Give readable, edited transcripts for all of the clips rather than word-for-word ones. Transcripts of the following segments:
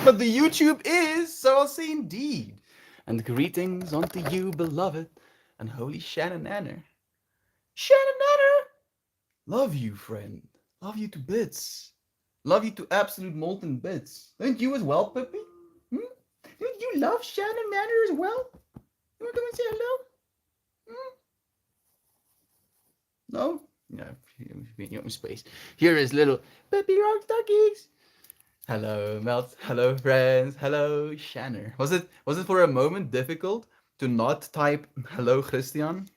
but the YouTube is, so I'll say indeed. And greetings unto you, beloved, and holy Shannon Nanner. Shannon Nanner! Love you, friend. Love you to bits. Love you to absolute molten bits. Don't you as well, Pippi? Hmm? Don't you love Shannon Nanner as well? You want to come and say hello? Hmm? No? No, you got my space. Here is little Pippi Rock Duckies. Hello, Melt. Hello, friends. Hello, Shanner. Was it for a moment difficult to not type hello, Christian?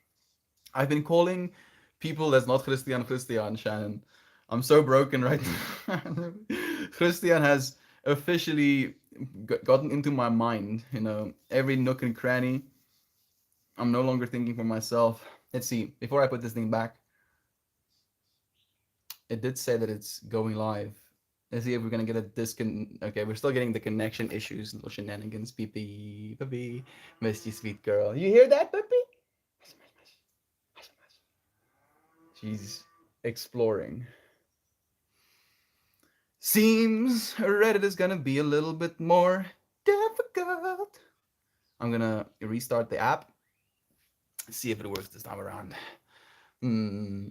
I've been calling people that's not Christian Christian, Shannon. I'm so broken right now. Christian has officially gotten into my mind, every nook and cranny. I'm no longer thinking for myself. Let's see, before I put this thing back, it did say that it's going live. Let's see if we're gonna get a Okay, we're still getting the connection issues, little shenanigans. Pee pee, missed you, sweet girl. You hear that, Pippi? She's exploring. Seems Reddit is gonna be a little bit more difficult. I'm gonna restart the app, see if it works this time around.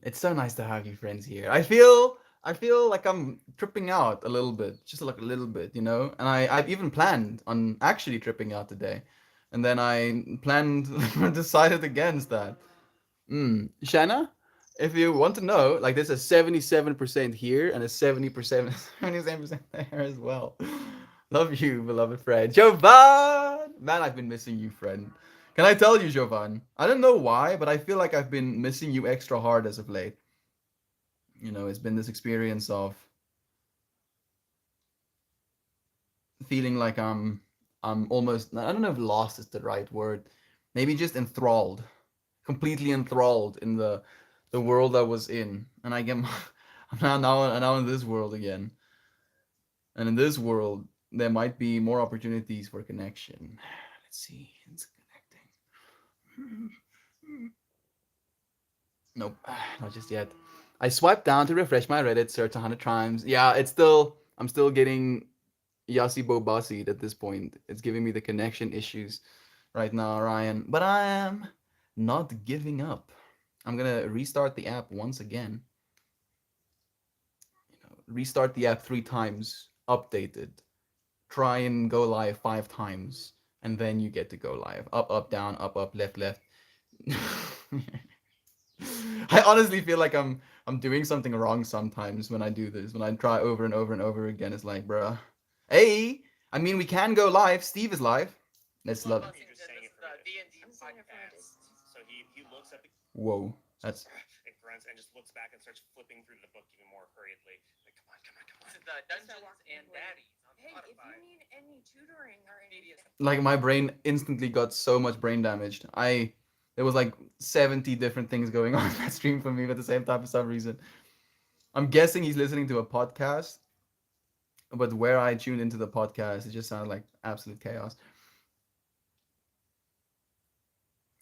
It's so nice to have you friends here. I feel like I'm tripping out a little bit, just like a little bit, And I've even planned on actually tripping out today, and then I planned decided against that. Shanna, if you want to know, like there's a 77% here and a 70%, 77% there as well. Love you, beloved friend. Jovan! Man, I've been missing you, friend. Can I tell you, Jovan? I don't know why, but I feel like I've been missing you extra hard as of late. It's been this experience of feeling like I'm almost, I don't know if lost is the right word. Maybe just enthralled, completely enthralled in the world I was in, and I get I'm now in this world again, and in this world there might be more opportunities for connection. Let's see, it's connecting. Nope, not just yet. I swiped down to refresh my Reddit search 100 times. Yeah, I'm still getting Yasi Bobasi at this point. It's giving me the connection issues right now, Ryan. But I am not giving up. I'm gonna restart the app once again. Restart the app 3 times, update it, try and go live 5 times, and then you get to go live. Up, down, up, left, left. I honestly feel like I'm doing something wrong sometimes when I do this. When I try over and over and over again, it's like, bruh. Hey, I mean, we can go live. Steve is live. Let's love. Whoa, that's. And grunts and just looks back and starts flipping through the book even more hurriedly. Like, come on, come on, come on. The Dungeons and Daddies on Hey, if Spotify. you need any tutoring or anything. Like my brain instantly got so much brain damaged. There was like 70 different things going on in that stream for me at the same time for some reason. I'm guessing he's listening to a podcast, but where I tuned into the podcast, it just sounded like absolute chaos.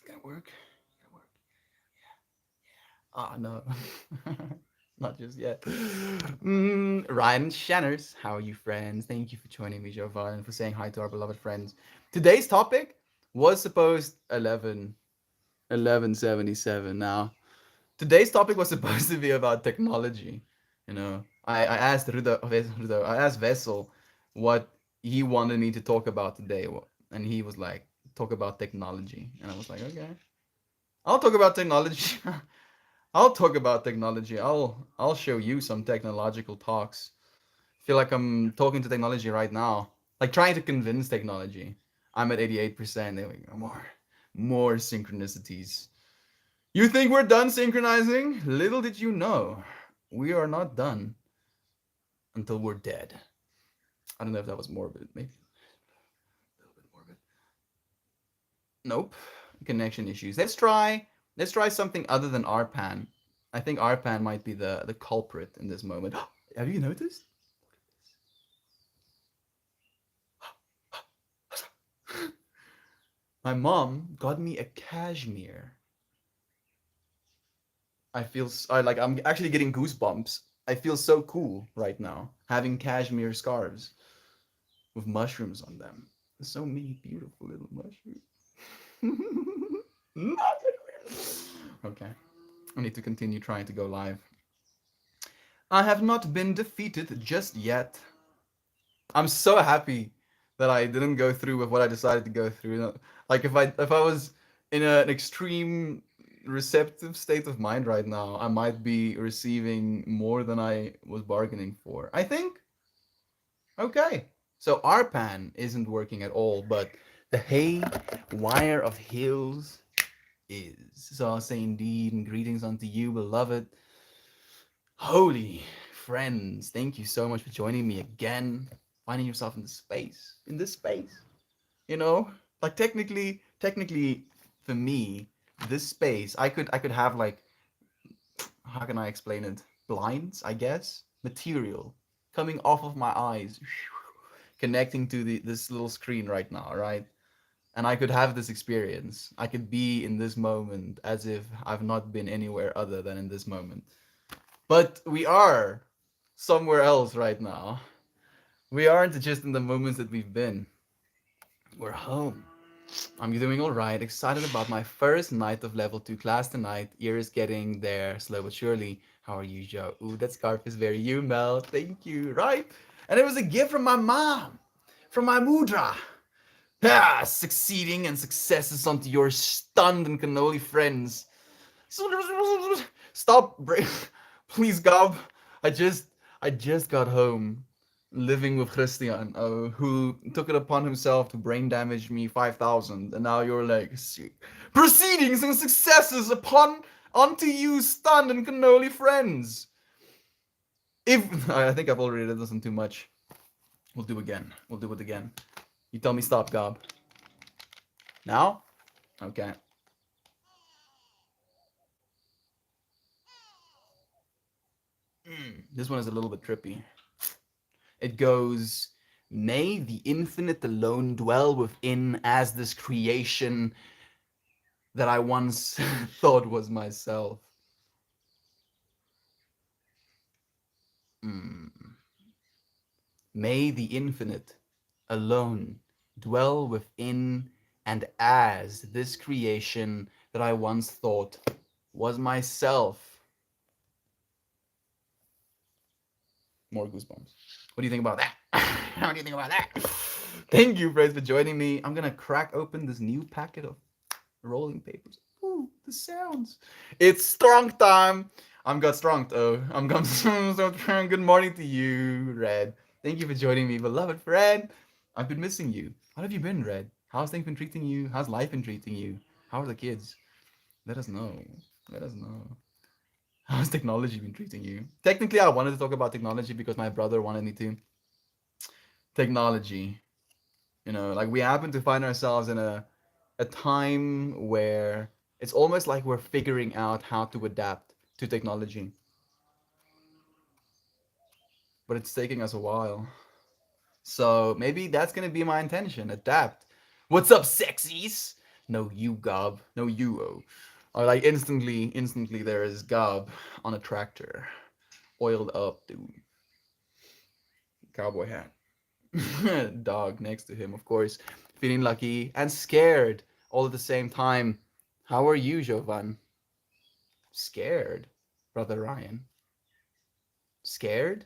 Gonna work. Gonna work. Ah, no. Not just yet. Ryan Shanners, how are you, friends? Thank you for joining me, Jovan, and for saying hi to our beloved friends. Today's topic was supposed 1177 now. Today's topic was supposed to be about technology. I asked I asked Vessel what he wanted me to talk about today, and he was like, talk about technology. And I was like, okay, I'll talk about technology. I'll talk about technology. I'll show you some technological talks. I feel like I'm talking to technology right now, like trying to convince technology. I'm at 88%. There we go. More synchronicities. You think we're done synchronizing? Little did you know, we are not done until we're dead. I don't know if that was morbid. Maybe a little bit morbid. Nope. Connection issues. Let's try something other than RPAN. I think RPAN might be the culprit in this moment. Have you noticed? My mom got me a cashmere. I'm actually getting goosebumps. I feel so cool right now having cashmere scarves. with mushrooms on them. There's so many beautiful little mushrooms. Okay, I need to continue trying to go live. I have not been defeated just yet. I'm so happy that I didn't go through with what I decided to go through. Like if I was in an extreme receptive state of mind right now, I might be receiving more than I was bargaining for. I think. Okay. So Arpan isn't working at all, but the hay wire of hills is. So I'll say indeed and greetings unto you, beloved. Holy friends, thank you so much for joining me again. Finding yourself in this space. You know, like technically, for me, this space, I could have like, how can I explain it? Blinds, I guess, material coming off of my eyes, connecting to this little screen right now, right? And I could have this experience. I could be in this moment as if I've not been anywhere other than in this moment. But we are somewhere else right now. We aren't just in the moments that we've been. We're home. I'm doing all right. Excited about my first night of level 2 class tonight. Ear is getting there slowly but surely. How are you, Joe? Ooh, that scarf is very you, Mel. Thank you. Right? And it was a gift from my mom, from my mudra. Ah, succeeding and successes onto your stunned and cannoli friends. Stop, please, Gob. I just got home, living with Christian, who took it upon himself to brain damage me 5,000, and now your legacy, proceedings and successes upon onto you, stunned and cannoli friends. If I think I've already listened too much, we'll do again. We'll do it again. You tell me stop, Gob. Now? Okay. This one is a little bit trippy. It goes, may the infinite alone dwell within as this creation that I once thought was myself. May the infinite alone dwell within and as this creation that I once thought was myself. More goosebumps. What do you think about that? What do you think about that? Thank you, friends, for joining me. I'm gonna crack open this new packet of rolling papers. Ooh, the sounds. It's strong time. I'm got strong though. I'm got so strong. Good morning to you, Red. Thank you for joining me, beloved friend. I've been missing you. How have you been, Red? How's things been treating you? How's life been treating you? How are the kids? Let us know. Let us know. How's technology been treating you? Technically, I wanted to talk about technology because my brother wanted me to. Technology. You know, like we happen to find ourselves in a time where it's almost like we're figuring out how to adapt to technology. But it's taking us a while. So maybe that's gonna be my intention. Adapt. What's up, sexies? No, you, Gob. No, you, oh. Or like instantly there is Gob on a tractor. Oiled up, dude. Cowboy hat. Dog next to him, of course. Feeling lucky and scared all at the same time. How are you, Jovan? Scared, Brother Ryan. Scared?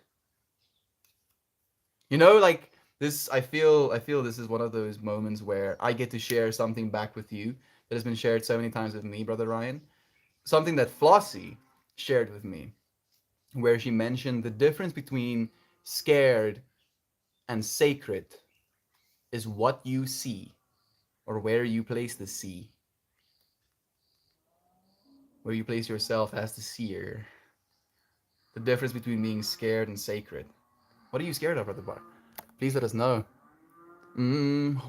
You know, like this, I feel this is one of those moments where I get to share something back with you that has been shared so many times with me, Brother Ryan. Something that Flossie shared with me, where she mentioned the difference between scared and sacred is what you see, or where you place the see. Where you place yourself as the seer. The difference between being scared and sacred. What are you scared of, Brother Bar? Please let us know.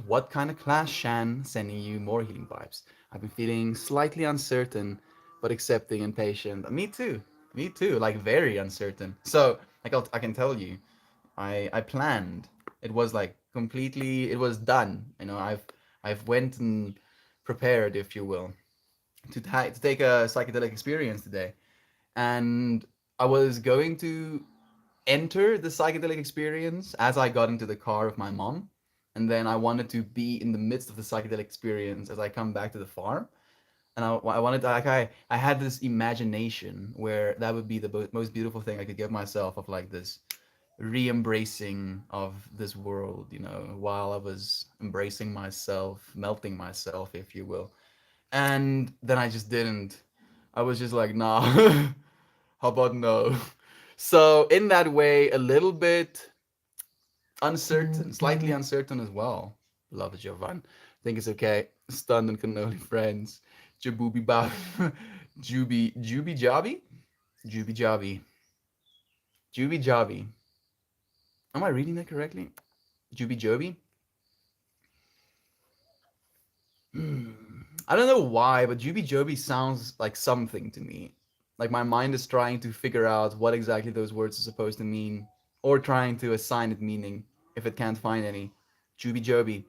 What kind of class, Shan? Sending you more healing vibes. I've been feeling slightly uncertain, but accepting and patient. Me too. Me too. Like very uncertain. So, like I can tell you, I planned. It was like completely. It was done. You know, I've went and prepared, if you will, to take a psychedelic experience today, and I was going to enter the psychedelic experience as I got into the car with my mom. and then I wanted to be in the midst of the psychedelic experience as I come back to the farm. And I wanted to, like, I had this imagination where that would be the most beautiful thing I could give myself, of like this re-embracing of this world, you know, while I was embracing myself, melting myself, if you will. And then I just didn't. I was just like, nah, how about no? So in that way, a little bit uncertain, slightly uncertain as well. Love it, Jovan. Think it's okay. Stunned and cannoli friends. Jabooby Bob. Juby Jobby? Juby Jobby. Juby Jobby. Am I reading that correctly? Juby Joby? I don't know why, but Juby Joby sounds like something to me. Like my mind is trying to figure out what exactly those words are supposed to mean, or trying to assign it meaning if it can't find any. Juby Joby.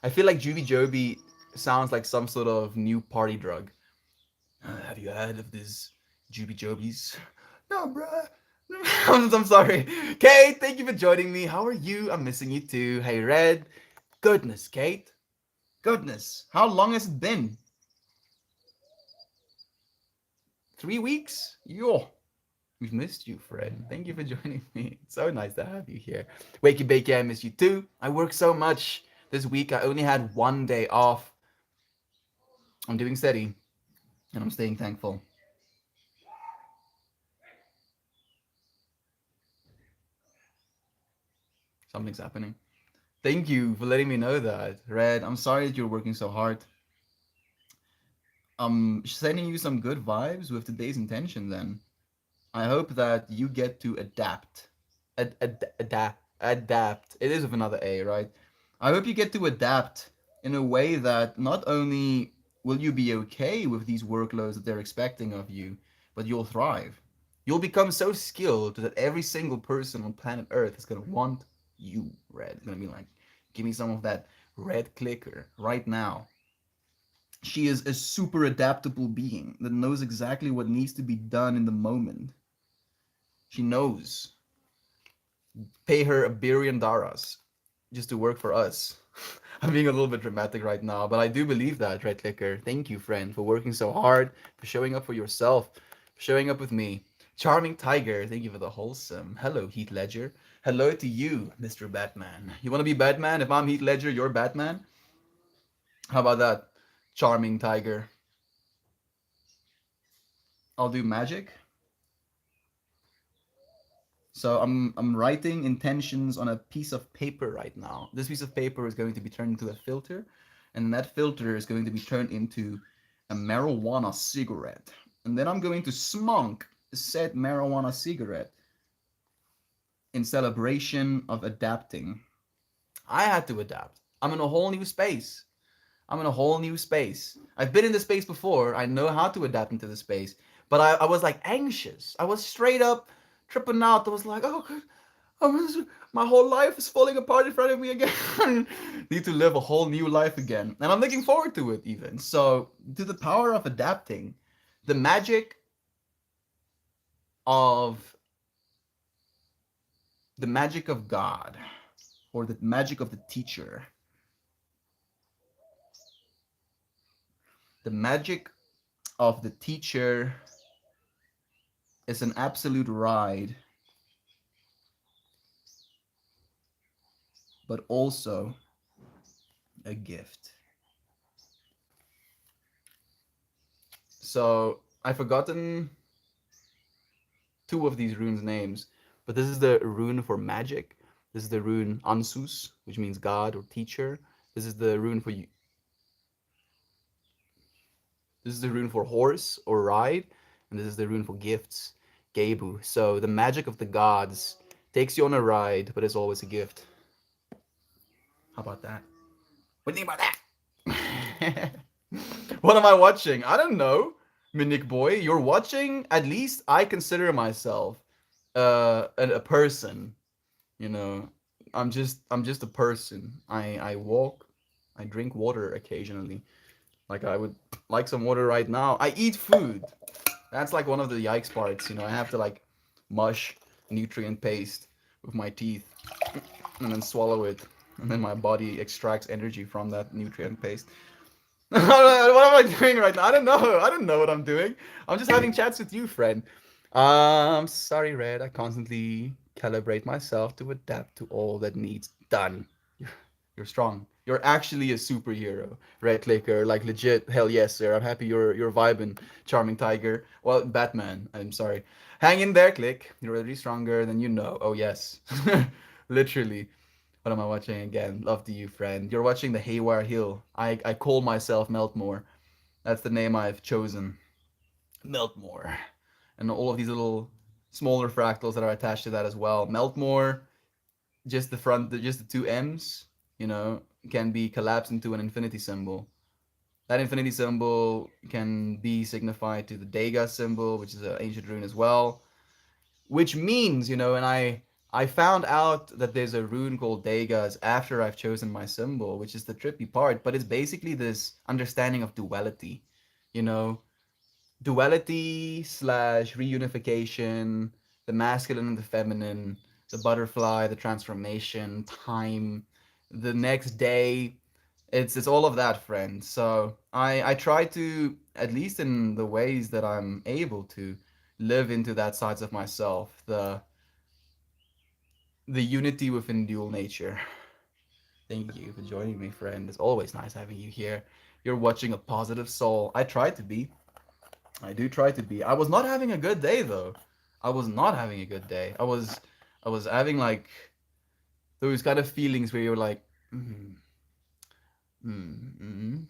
I feel like Juby Joby sounds like some sort of new party drug. Have you heard of this Juby Jobies? No, bruh. I'm sorry. Kate, thank you for joining me. How are you? I'm missing you too. Hey, Red. Goodness, Kate. Goodness. How long has it been? 3 weeks? Yo. We've missed you, Fred. Thank you for joining me. It's so nice to have you here. Wakey Bakey, I miss you too. I work so much this week. I only had 1 day off. I'm doing steady, and I'm staying thankful. Something's happening. Thank you for letting me know that, Red. I'm sorry that you're working so hard. I'm sending you some good vibes with today's intention then. I hope that you get to adapt. Adapt. It is with another A, right? I hope you get to adapt in a way that not only will you be okay with these workloads that they're expecting of you, but you'll thrive. You'll become so skilled that every single person on planet Earth is going to want you, Red. It's going to be like, give me some of that red clicker right now. She is a super adaptable being that knows exactly what needs to be done in the moment. She knows. Pay her $1 billion just to work for us. I'm being a little bit dramatic right now, but I do believe that, Red Clicker. Thank you, friend, for working so hard, for showing up for yourself, for showing up with me. Charming Tiger, thank you for the wholesome. Hello, Heath Ledger. Hello to you, Mr. Batman. You want to be Batman? If I'm Heath Ledger, you're Batman? How about that? Charming Tiger. I'll do magic. So I'm writing intentions on a piece of paper right now. This piece of paper is going to be turned into a filter, and that filter is going to be turned into a marijuana cigarette. And then I'm going to smunk said marijuana cigarette in celebration of adapting. I had to adapt. I'm in a whole new space. I'm in a whole new space. I've been in this space before. I know how to adapt into the space. But I was like anxious. I was straight up tripping out. I was like, oh, God, my whole life is falling apart in front of me again. Need to live a whole new life again. And I'm looking forward to it even. So, to the power of adapting, the magic of God, or the magic of the teacher. The magic of the teacher is an absolute ride, but also a gift. So I've forgotten 2 of these runes' names, but this is the rune for magic. This is the rune Ansus, which means God or teacher. This is the rune for you. This is the rune for horse or ride, and this is the rune for gifts, Gebu. So the magic of the gods takes you on a ride, but it's always a gift. How about that? What do you think about that? What am I watching? I don't know. Minik boy, you're watching? At least I consider myself a person. You know, I'm just a person. I walk, I drink water occasionally. Like I would like some water right now. I eat food. That's like one of the yikes parts, you know. I have to like mush nutrient paste with my teeth and then swallow it. and then my body extracts energy from that nutrient paste. What am I doing right now? I don't know. I don't know what I'm doing. I'm just having chats with you, friend. Sorry, Red. I constantly calibrate myself to adapt to all that needs done. You're strong. You're actually a superhero, Red Clicker. Like legit. Hell yes, sir. I'm happy you're vibing, Charming Tiger. Well, Batman. I'm sorry. Hang in there, Click. You're already stronger than you know. Oh yes, literally. What am I watching again? Love to you, friend. You're watching the Haywire Hill. I call myself Meltmore. That's the name I've chosen. Meltmore. And all of these little smaller fractals that are attached to that as well. Meltmore, just the front, just the two M's, can be collapsed into an infinity symbol. That infinity symbol can be signified to the Dega symbol, which is an ancient rune as well, which means, and I found out that there's a rune called Degas after I've chosen my symbol, which is the trippy part, but it's basically this understanding of duality, you know, duality slash reunification, the masculine and the feminine, the butterfly, the transformation, time, the next day. It's all of that, friend. So I try to, at least in the ways that I'm able to, live into that sides of myself, the unity within dual nature. Thank you for joining me, friend. It's always nice having you here. You're watching a positive soul. I try to be. I do try to be. I was not having a good day though. I was not having a good day. I was having like those kind of feelings where you're like, mm, mm, mm,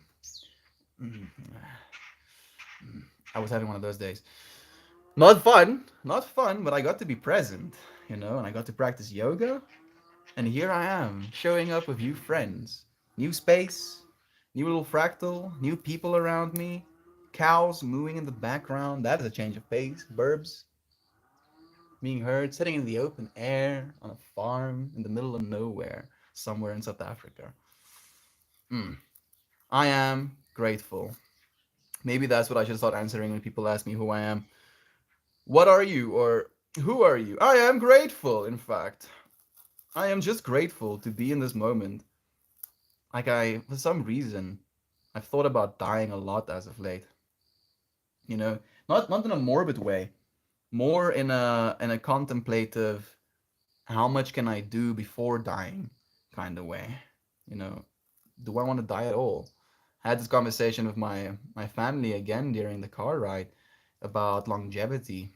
mm. I was having one of those days. Not fun, but I got to be present, and I got to practice yoga. And here I am, showing up with you friends. New space, new little fractal, new people around me, cows mooing in the background. That is a change of pace. Burbs being heard, sitting in the open air on a farm in the middle of nowhere, somewhere in South Africa. Mm. I am grateful. Maybe that's what I should start answering when people ask me who I am. What are you, or who are you? I am grateful, in fact. I am just grateful to be in this moment. Like for some reason, I've thought about dying a lot as of late. You know, not in a morbid way, more in a contemplative, how much can I do before dying kind of way. You know, do I want to die at all? I had this conversation with my family again during the car ride about longevity,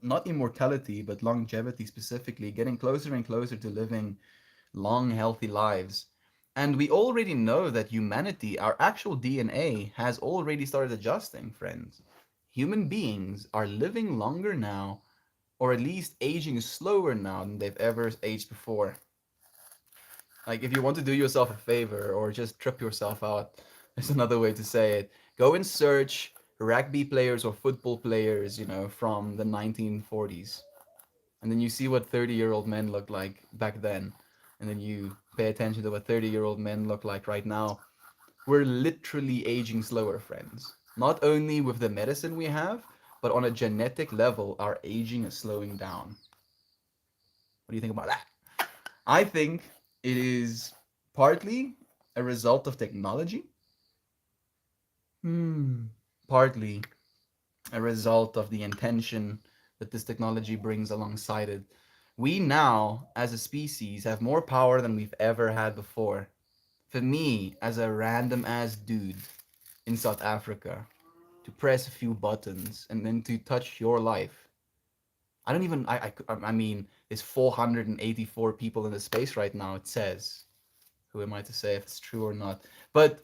not immortality, but longevity specifically, getting closer and closer to living long, healthy lives. And we already know that humanity, our actual DNA, has already started adjusting, friends. Human beings are living longer now, or at least aging slower now than they've ever aged before. Like, if you want to do yourself a favor or just trip yourself out, there's another way to say it. Go and search rugby players or football players, from the 1940s. And then you see what 30-year-old men looked like back then. And then you pay attention to what 30-year-old men look like right now. We're literally aging slower, friends. Not only with the medicine we have, but on a genetic level, our aging is slowing down. What do you think about that? I think it is partly a result of technology. Partly a result of the intention that this technology brings alongside it. We now, as a species, have more power than we've ever had before. For me, as a random ass dude in South Africa, to press a few buttons and then to touch your life. I don't even, I mean, there's 484 people in the space right now, it says. Who am I to say if it's true or not? But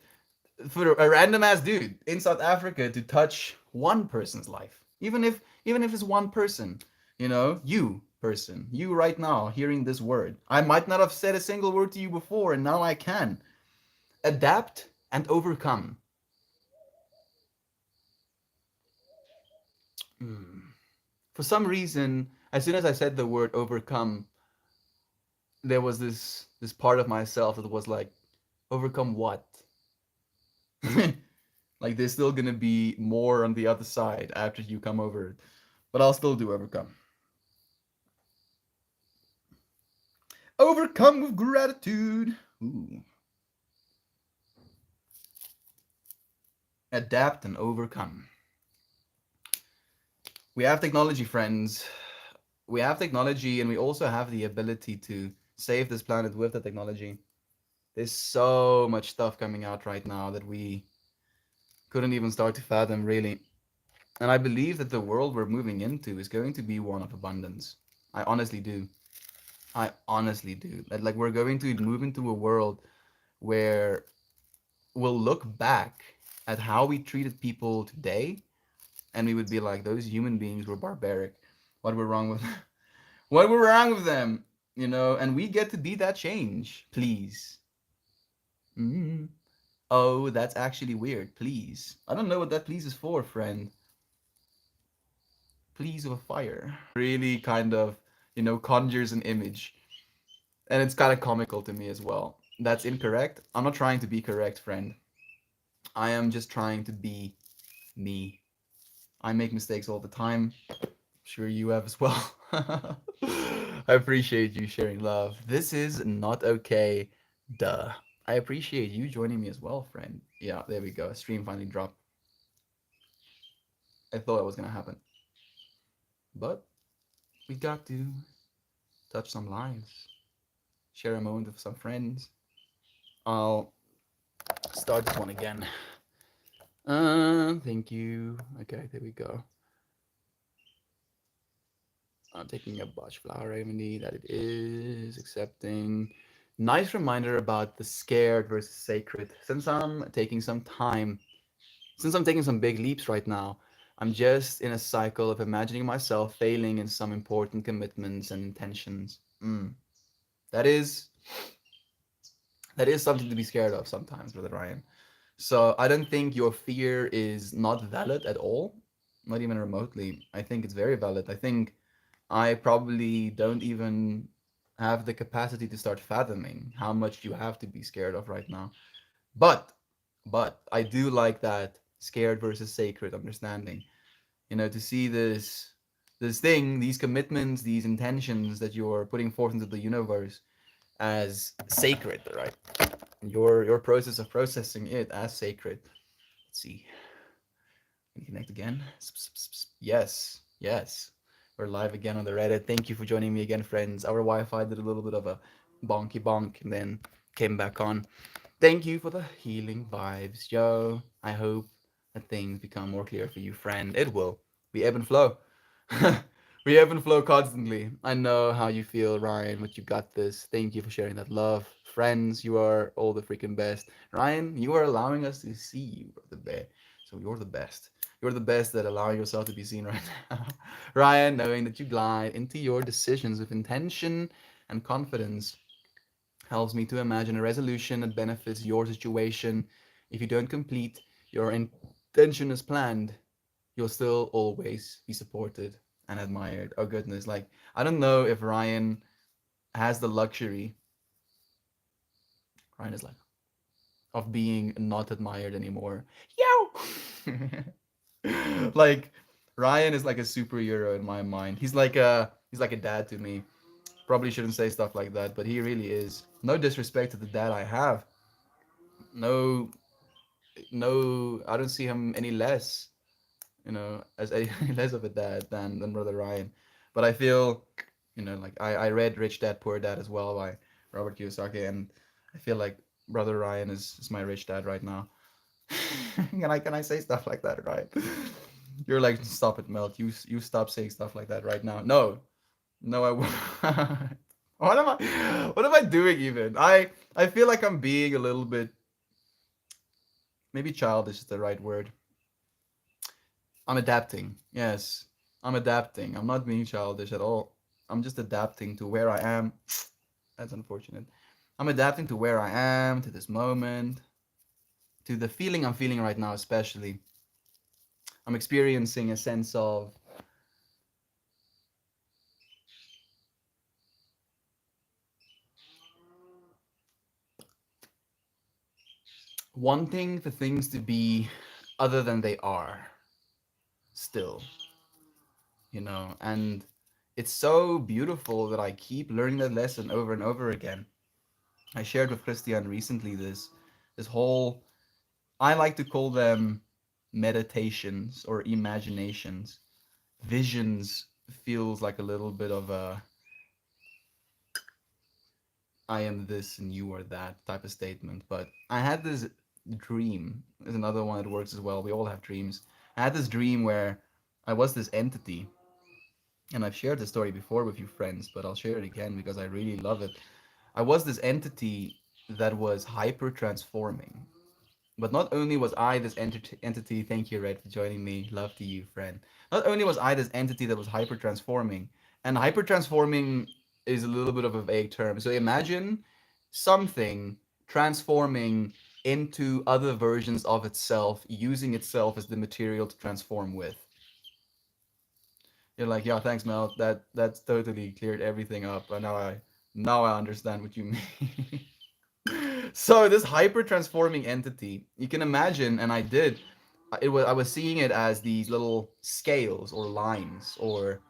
for a random ass dude in South Africa to touch one person's life, even if it's one person, you person, you right now hearing this word. I might not have said a single word to you before, and now I can. Adapt and overcome. For some reason, as soon as I said the word overcome, there was this part of myself that was like, overcome what? Like there's still gonna be more on the other side after you come over it. But I'll still do overcome. Overcome with gratitude. Ooh. Adapt and overcome. We have technology, friends. We have technology, and we also have the ability to save this planet with the technology. There's so much stuff coming out right now that we couldn't even start to fathom, really. And I believe that the world we're moving into is going to be one of abundance. I honestly do. I honestly do. Like we're going to move into a world where we'll look back at how we treated people today, and we would be like, those human beings were barbaric. What were wrong with what were wrong with them? You know, and we get to be that change, please. Mm. Oh, that's actually weird. Please. I don't know what that please is for, friend. Please with a fire. Really kind of, conjures an image. And it's kind of comical to me as well. That's incorrect. I'm not trying to be correct, friend. I am just trying to be me. I make mistakes all the time. I'm sure you have as well. I appreciate you sharing love. This is not okay. Duh. I appreciate you joining me as well, friend. Yeah, there we go. Stream finally dropped. I thought it was gonna happen. But we got to touch some lives. Share a moment with some friends. I'll start this one again. Thank you. Okay, there we go. I'm taking a Botch Flower Remedy, that it is accepting. Nice reminder about the scared versus sacred. Since I'm taking some big leaps right now, I'm just in a cycle of imagining myself failing in some important commitments and intentions. That is something to be scared of sometimes, Brother Ryan. So I don't think your fear is not valid at all, not even remotely. I think it's very valid. I think I probably don't even have the capacity to start fathoming how much you have to be scared of right now. But I do like that scared versus sacred understanding. To see these commitments, these intentions that you're putting forth into the universe as sacred, right? Your process of processing it as sacred. Let's see. Can you connect again? Yes, yes. We're live again on the Reddit. Thank you for joining me again, friends. Our Wi-Fi did a little bit of a bonky bonk and then came back on. Thank you for the healing vibes, yo. I hope that things become more clear for you, friend. It will. We ebb and flow. We ebb and flow constantly. I know how you feel, Ryan, but you got this. Thank you for sharing that love. Friends, you are all the freaking best. Ryan, you are allowing us to see you, brother bear. So you're the best. You're the best at allowing yourself to be seen right now. Ryan, knowing that you glide into your decisions with intention and confidence helps me to imagine a resolution that benefits your situation. If you don't complete your intention as planned, you'll still always be supported and admired. Oh goodness, like I don't know if Ryan has the luxury. Ryan is like of being not admired anymore. Yo, like Ryan is like a superhero in my mind. He's like a dad to me. Probably shouldn't say stuff like that, but he really is. No disrespect to the dad I have. No, no, I don't see him any less, as any less of a dad than Brother Ryan. But I feel, like I read Rich Dad Poor Dad as well by Robert Kiyosaki, and I feel like Brother Ryan is my rich dad right now. Can I say stuff like that, right? You're like, stop it, Melt. You stop saying stuff like that right now. No, no, I won't. What am I doing even? I feel like I'm being a little bit, maybe childish is the right word. I'm adapting. Yes, I'm adapting. I'm not being childish at all. I'm just adapting to where I am. That's unfortunate. I'm adapting to where I am, to this moment, to the feeling I'm feeling right now, especially. I'm experiencing a sense of wanting for things to be other than they are still, and it's so beautiful that I keep learning that lesson over and over again. I shared with Christian recently this whole, I like to call them meditations or imaginations. Visions feels like a little bit of a I am this and you are that type of statement. But I had this dream. Is another one that works as well. We all have dreams. I had this dream where I was this entity, and I've shared the story before with you friends, but I'll share it again because I really love it. I was this entity that was hyper transforming. But not only was I this entity, thank you, Red, for joining me. Love to you, friend. Not only was I this entity that was hyper transforming, and hyper transforming is a little bit of a vague term. So imagine something transforming into other versions of itself, using itself as the material to transform with. You're like, yeah, thanks, Mel. That's totally cleared everything up. And now I understand what you mean. So this hyper transforming entity, you can imagine, and I did, I was seeing it as these little scales or lines or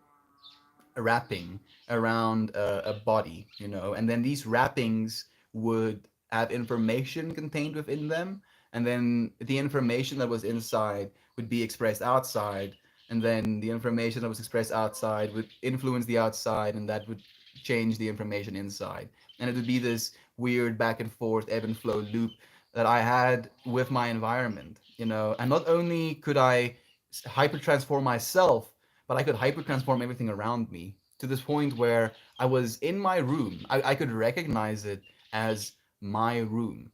a wrapping around a body, and then these wrappings would have information contained within them, and then the information that was inside would be expressed outside, and then the information that was expressed outside would influence the outside, and that would change the information inside, and it would be this weird back and forth ebb and flow loop that I had with my environment, and not only could I hyper transform myself, but I could hyper transform everything around me to this point where I was in my room. I could recognize it as my room.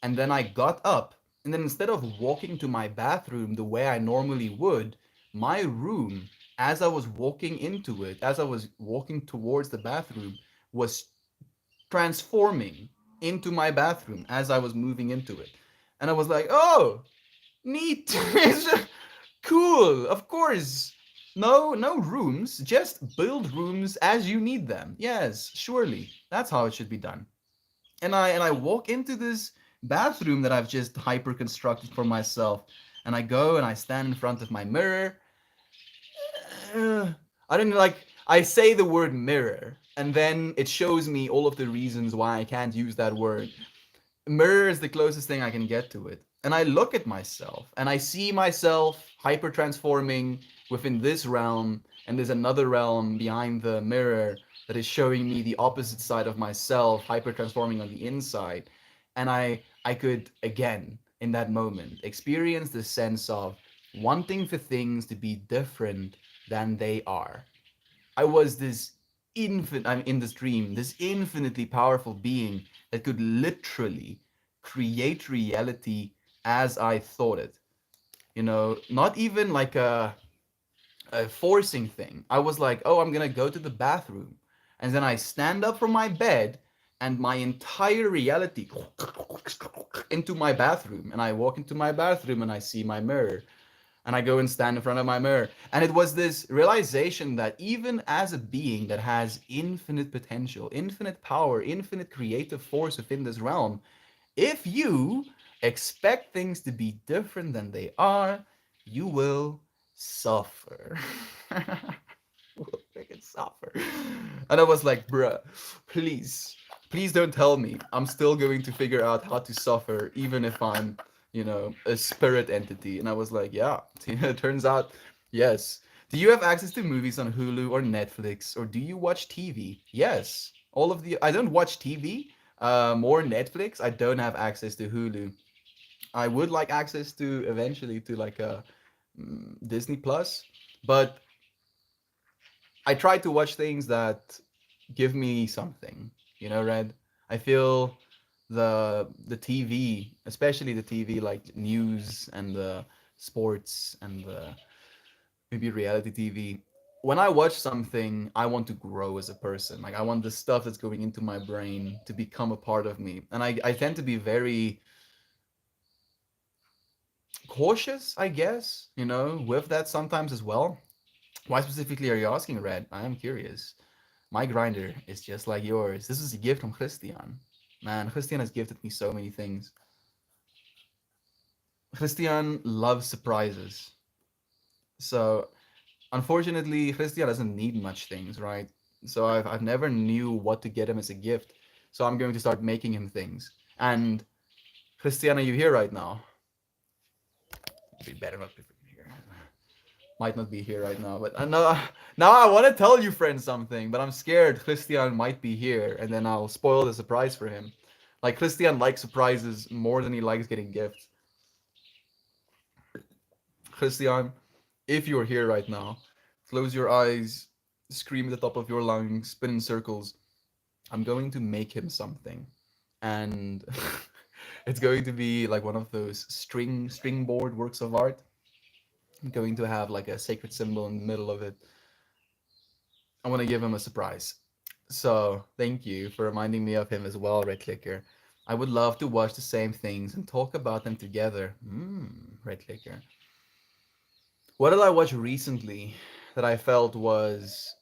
And then I got up, and then instead of walking to my bathroom the way I normally would, my room, as I was walking into it, as I was walking towards the bathroom, was transforming into my bathroom as I was moving into it. And I was like, oh, neat. Cool, of course. No rooms, just build rooms as you need them. Yes, surely. That's how it should be done. And I walk into this bathroom that I've just hyper constructed for myself. And I go and I stand in front of my mirror. I don't know, like I say the word mirror, and then it shows me all of the reasons why I can't use that word. Mirror is the closest thing I can get to it. And I look at myself and I see myself hyper transforming within this realm, and there's another realm behind the mirror that is showing me the opposite side of myself, hyper transforming on the inside. And I could again in that moment experience the sense of wanting for things to be different than they are. I was this I'm in this dream, this infinitely powerful being that could literally create reality as I thought it. Not even like a forcing thing. I was like, oh, I'm gonna go to the bathroom. And then I stand up from my bed and my entire reality into my bathroom. And I walk into my bathroom and I see my mirror, and I go and stand in front of my mirror. And it was this realization that even as a being that has infinite potential, infinite power, infinite creative force within this realm, if you expect things to be different than they are, you will suffer. Will freaking suffer. And I was like, bruh, please don't tell me. I'm still going to figure out how to suffer, even if I'm, a spirit entity. And I was like, yeah, it turns out, yes. Do you have access to movies on Hulu or Netflix, or do you watch TV? Yes. All of the, I don't watch TV, more Netflix. I don't have access to Hulu. I would like access to eventually to like a Disney Plus, but I try to watch things that give me something, Red. I feel the TV, especially the TV like news and the sports and the maybe reality TV. When I watch something, I want to grow as a person. Like I want the stuff that's going into my brain to become a part of me. And I tend to be very cautious, I guess, with that sometimes as well. Why specifically are you asking, Red? I am curious. My grinder is just like yours. This is a gift from Christian. Man, Christian has gifted me so many things. Christian loves surprises. So Unfortunately, Christian doesn't need much things, right? So I've never knew what to get him as a gift. So I'm going to start making him things. And Christian, are you here right now? Be better not be here. Might not be here right now, but I know now I want to tell you, friend, something, but I'm scared Christian might be here, and then I'll spoil the surprise for him. Like Christian likes surprises more than he likes getting gifts. Christian, if you're here right now, close your eyes, scream at the top of your lungs, spin in circles. I'm going to make him something, and it's going to be like one of those string board works of art. I'm going to have like a sacred symbol in the middle of it. I want to give him a surprise. So thank you for reminding me of him as well, Red Clicker. I would love to watch the same things and talk about them together. Red Clicker. What did I watch recently that I felt was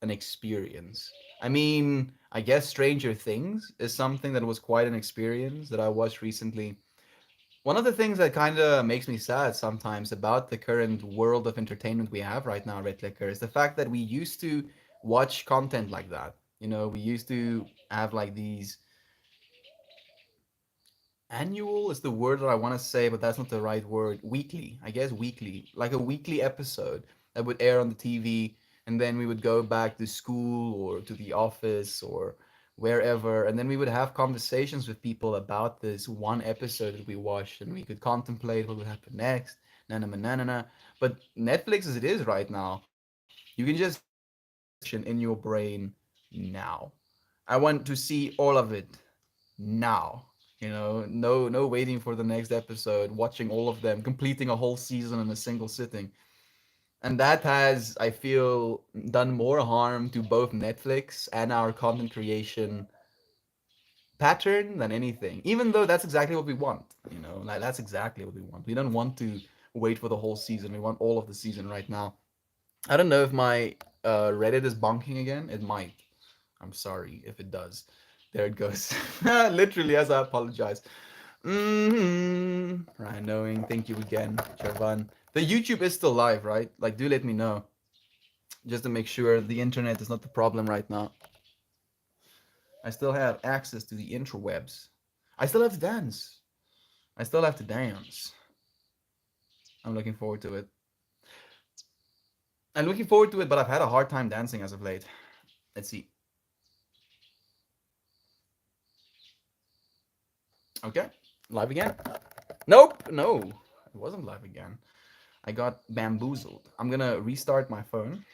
an experience? I mean, I guess Stranger Things is something that was quite an experience that I watched recently. One of the things that kind of makes me sad sometimes about the current world of entertainment we have right now, Red Liquor, is the fact that we used to watch content like that. You know, we used to have like these annual is the word that I want to say, but that's not the right word. Weekly, I guess weekly, like a weekly episode that would air on the TV, and then we would go back to school or to the office or wherever, and then we would have conversations with people about this one episode that we watched, and we could contemplate what would happen next. Na na na na na. But Netflix, as it is right now, you can just in your brain now. I want to see all of it now. You know, no waiting for the next episode, watching all of them, completing a whole season in a single sitting. And that has, I feel, done more harm to both Netflix and our content creation pattern than anything. Even though that's exactly what we want, you know, like that's exactly what we want. We don't want to wait for the whole season. We want all of the season right now. I don't know if my Reddit is bonking again. It might. I'm sorry if it does. There it goes. Literally, as I apologize. Ryan knowing. Thank you again, Javan. The YouTube is still live, right? Like, do let me know. Just to make sure the internet is not the problem right now. I still have access to the interwebs. I still have to dance. I still have to dance. I'm looking forward to it. I'm looking forward to it, but I've had a hard time dancing as of late. Let's see. Okay, live again. Nope, no, it wasn't live again. I got bamboozled. I'm gonna restart my phone.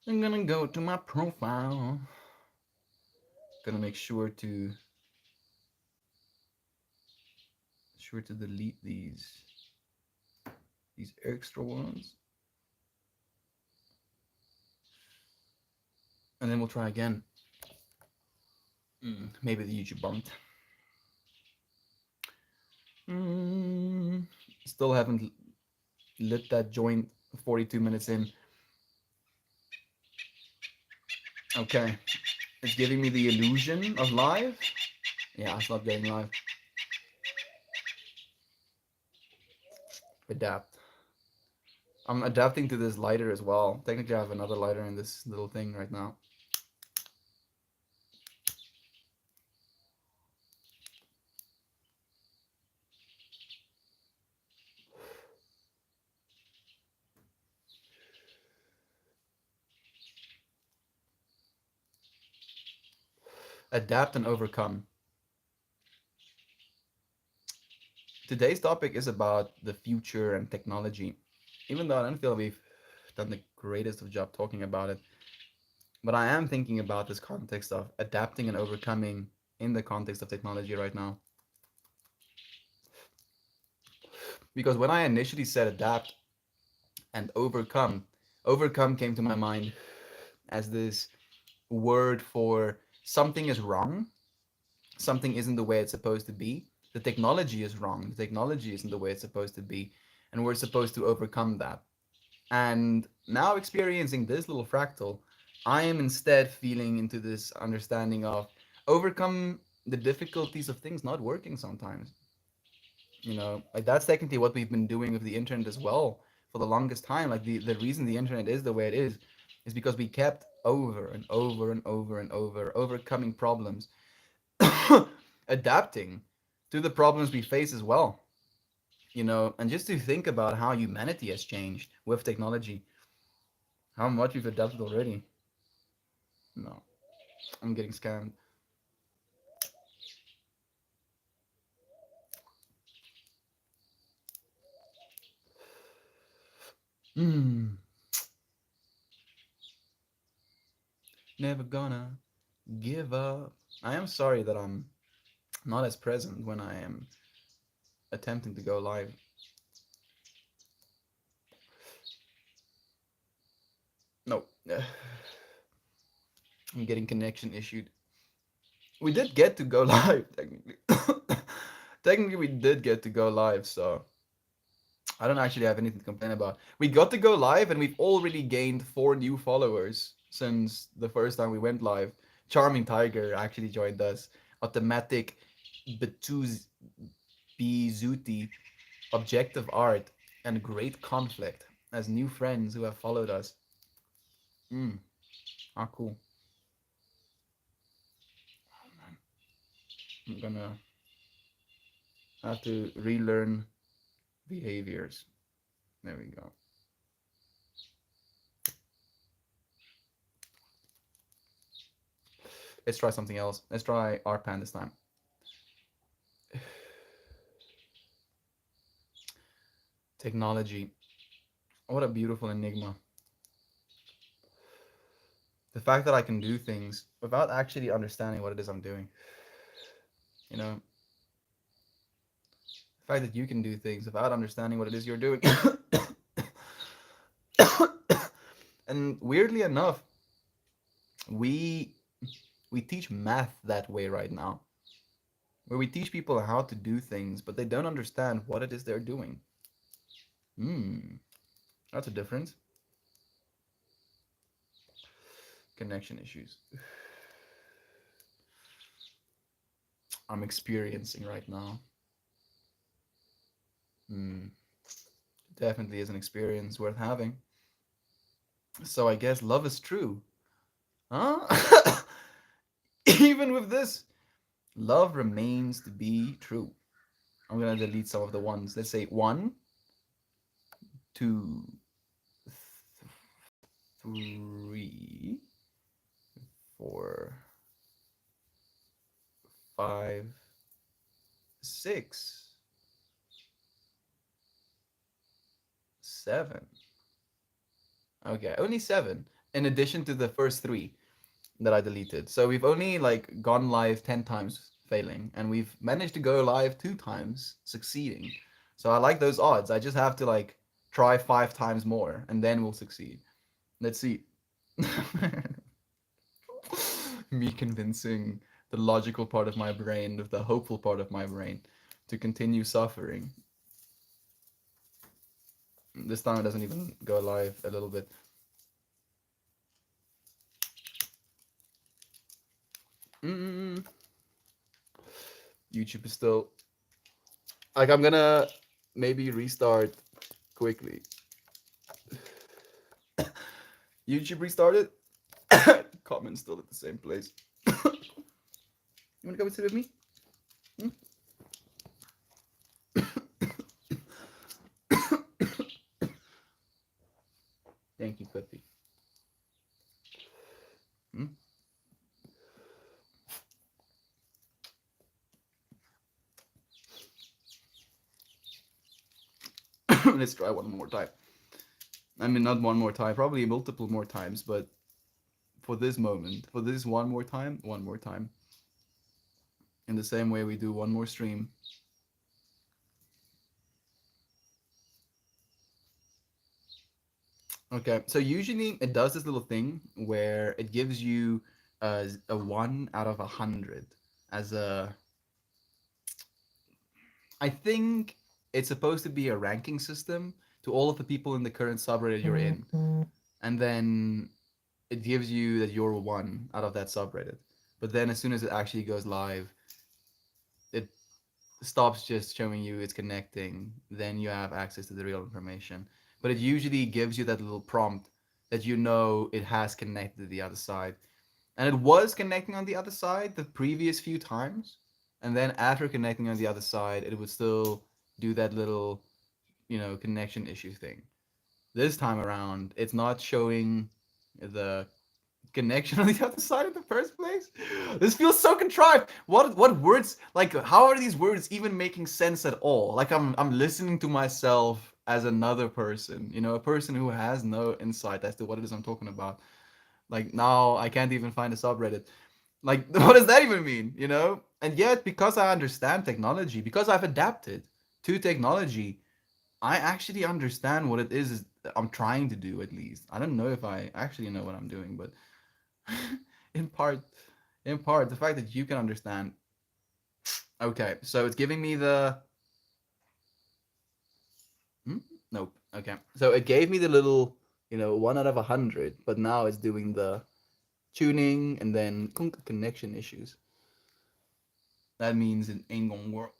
I'm gonna go to my profile. Gonna make sure to delete these extra ones. And then we'll try again. Maybe the YouTube bumped. Still haven't lit that joint 42 minutes in. Okay. It's giving me the illusion of live. Yeah, it's not getting live. Adapt. I'm adapting to this lighter as well. Technically, I have another lighter in this little thing right now. Adapt and overcome. Today's topic is about the future and technology. Even though I don't feel we've done the greatest of job talking about it, but I am thinking about this context of adapting and overcoming in the context of technology right now. Because when I initially said adapt and overcome came to my mind as this word for something is wrong, something isn't the way it's supposed to be, the technology is wrong, the technology isn't the way it's supposed to be, and we're supposed to overcome that. And now experiencing this little fractal, I am instead feeling into this understanding of overcome the difficulties of things not working sometimes. You know, like that's technically what we've been doing with the internet as well for the longest time. Like the reason the internet is the way it is because we kept over and over and over and over overcoming problems, adapting to the problems we face as well. And just to think about how humanity has changed with technology, how much we've adapted already. No, I'm getting scammed. Hmm. Never gonna give up. I am sorry that I'm not as present when I am attempting to go live. No. I'm getting connection issued. We did get to go live, technically. Technically, we did get to go live, so I don't actually have anything to complain about. We got to go live, and we've already gained 4 new followers since the first time we went live. Charming Tiger actually joined us. Automatic Betuz Bizuti, Objective Art, and Great Conflict as new friends who have followed us. Cool. I'm gonna have to relearn behaviors. There we go. Let's try something else. Let's try Arpan this time. Technology. What a beautiful enigma. The fact that I can do things without actually understanding what it is I'm doing. The fact that you can do things without understanding what it is you're doing. And weirdly enough, we teach math that way right now, where we teach people how to do things, but they don't understand what it is they're doing. That's a difference. Connection issues I'm experiencing right now. Definitely is an experience worth having. So I guess love is true. Huh? Even with this, love remains to be true. I'm gonna delete some of the ones. Let's say 1, 2, 3, 4, 5, 6, 7. Okay, only 7. In addition to the first 3 that I deleted. So we've only like gone live 10 times failing, and we've managed to go live 2 times succeeding. So I like those odds. I just have to like try 5 times more, and then we'll succeed. Let's see. Me convincing the logical part of my brain with the hopeful part of my brain to continue suffering. This time it doesn't even go live a little bit. YouTube is still like, I'm gonna maybe restart quickly. YouTube restarted. Comment still at the same place. You wanna come and sit with me? Thank you, Clippy. Let's try one more time. I mean, not one more time, probably multiple more times, but for this moment, for this one more time. In the same way we do one more stream. Okay, so usually it does this little thing where it gives you a 1 out of 100 as a... I think it's supposed to be a ranking system to all of the people in the current subreddit you're in. And then it gives you that you're 1 out of that subreddit. But then as soon as it actually goes live, it stops just showing you it's connecting. Then you have access to the real information. but it usually gives you that little prompt that you know it has connected to the other side. And it was connecting on the other side the previous few times. And then after connecting on the other side, it would still do that little, connection issue thing. This time around, it's not showing the connection on the other side in the first place. This feels so contrived. What words, like, how are these words even making sense at all? Like, I'm listening to myself as another person, a person who has no insight as to what it is I'm talking about. Like, now I can't even find a subreddit. Like, what does that even mean, And yet, because I understand technology, because I've adapted to technology, I actually understand what it is I'm trying to do, at least. I don't know if I actually know what I'm doing, but in part, the fact that you can understand. Okay, so it's giving me the. Nope. Okay, so it gave me the little, 1 out of 100, but now it's doing the tuning and then connection issues. That means it ain't gonna work.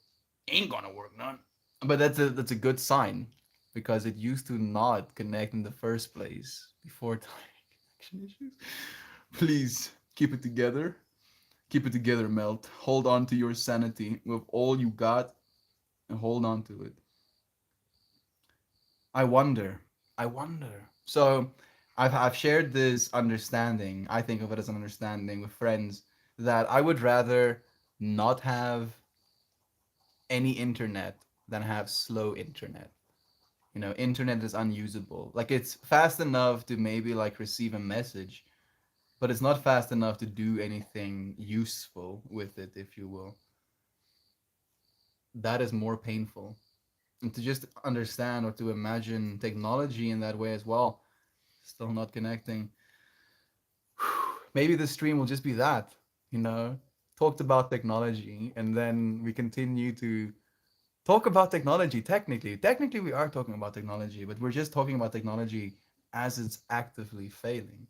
Ain't gonna work, none. But that's a good sign, because it used to not connect in the first place before connection issues. Please keep it together. Keep it together, Melt. Hold on to your sanity with all you got, and hold on to it. I wonder. I wonder. So, I've shared this understanding. I think of it as an understanding with friends that I would rather not have any internet than have slow internet. Internet is unusable. Like, it's fast enough to maybe like receive a message, but it's not fast enough to do anything useful with it, if you will. That is more painful. And to just understand or to imagine technology in that way as well, still not connecting. Maybe the stream will just be that, talked about technology, and then we continue to talk about technology. Technically we are talking about technology, but we're just talking about technology as it's actively failing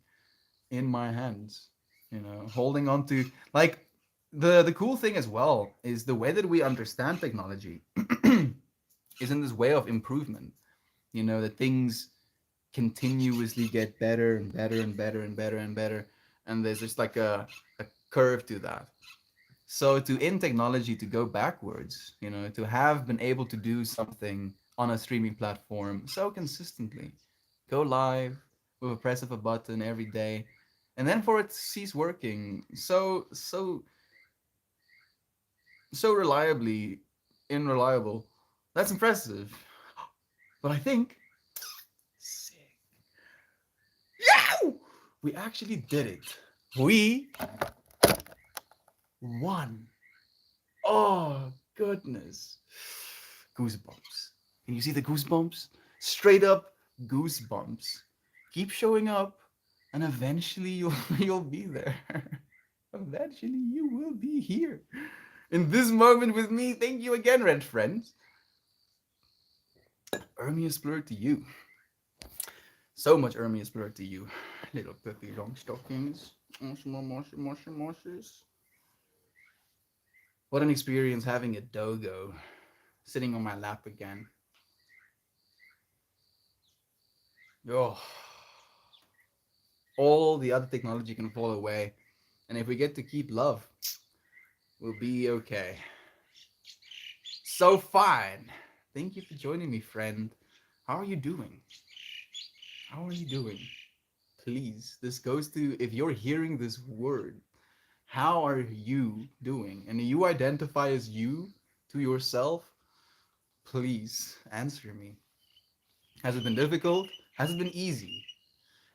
in my hands, holding on to, like, the cool thing as well is the way that we understand technology is in this way of improvement, that things continuously get better and better and better and better and better, and there's just like a curve to that. So to in technology to go backwards, to have been able to do something on a streaming platform so consistently, go live with a press of a button every day, and then for it to cease working so reliably, unreliable. That's impressive. But I think sick. Yeah! We actually did it. We won. Oh, goodness. Goosebumps. Can you see the goosebumps? Straight up goosebumps. Keep showing up, and eventually you'll be there. Eventually you will be here. In this moment with me, thank you again, Red Friends. Ermius Blur to you. So much Ermius Blur to you. Little puppy long stockings. What an experience having a dogo sitting on my lap again. Oh, all the other technology can fall away, and if we get to keep love, we'll be okay. So fine. Thank you for joining me, friend. How are you doing? How are you doing? Please, this goes to, if you're hearing this word, how are you doing? And you identify as you to yourself, please answer me. Has it been difficult? Has it been easy?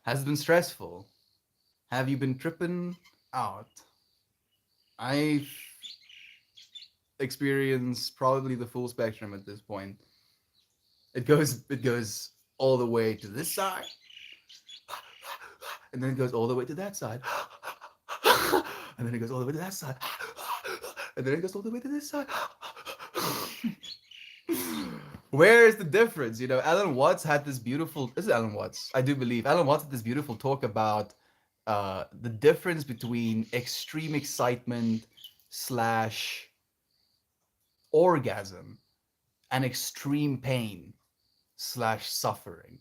Has it been stressful? Have you been tripping out? I've experienced probably the full spectrum at this point. It goes all the way to this side, and then it goes all the way to that side, and then it goes all the way to that side, and then it goes all the way to this side. Where is the difference? Alan Watts had this beautiful. This is Alan Watts, I do believe. Alan Watts had this beautiful talk about the difference between extreme excitement slash orgasm and extreme pain slash suffering.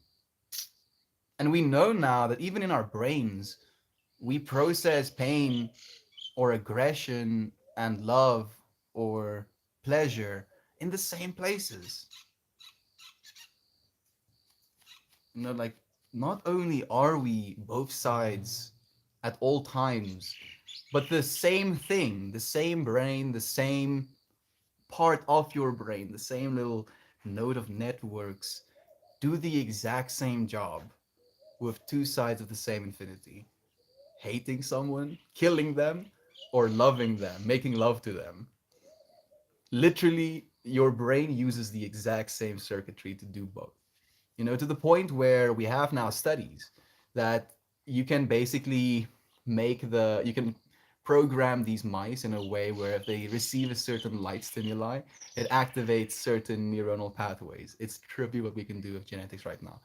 And we know now that even in our brains, we process pain or aggression and love or pleasure in the same places. Like, not only are we both sides at all times, but the same thing, the same brain, the same part of your brain, the same little node of networks do the exact same job with two sides of the same infinity: hating someone, killing them, or loving them, making love to them. Literally, your brain uses the exact same circuitry to do both. To the point where we have now studies that you can basically you can program these mice in a way where if they receive a certain light stimuli, it activates certain neuronal pathways. It's trippy what we can do with genetics right now.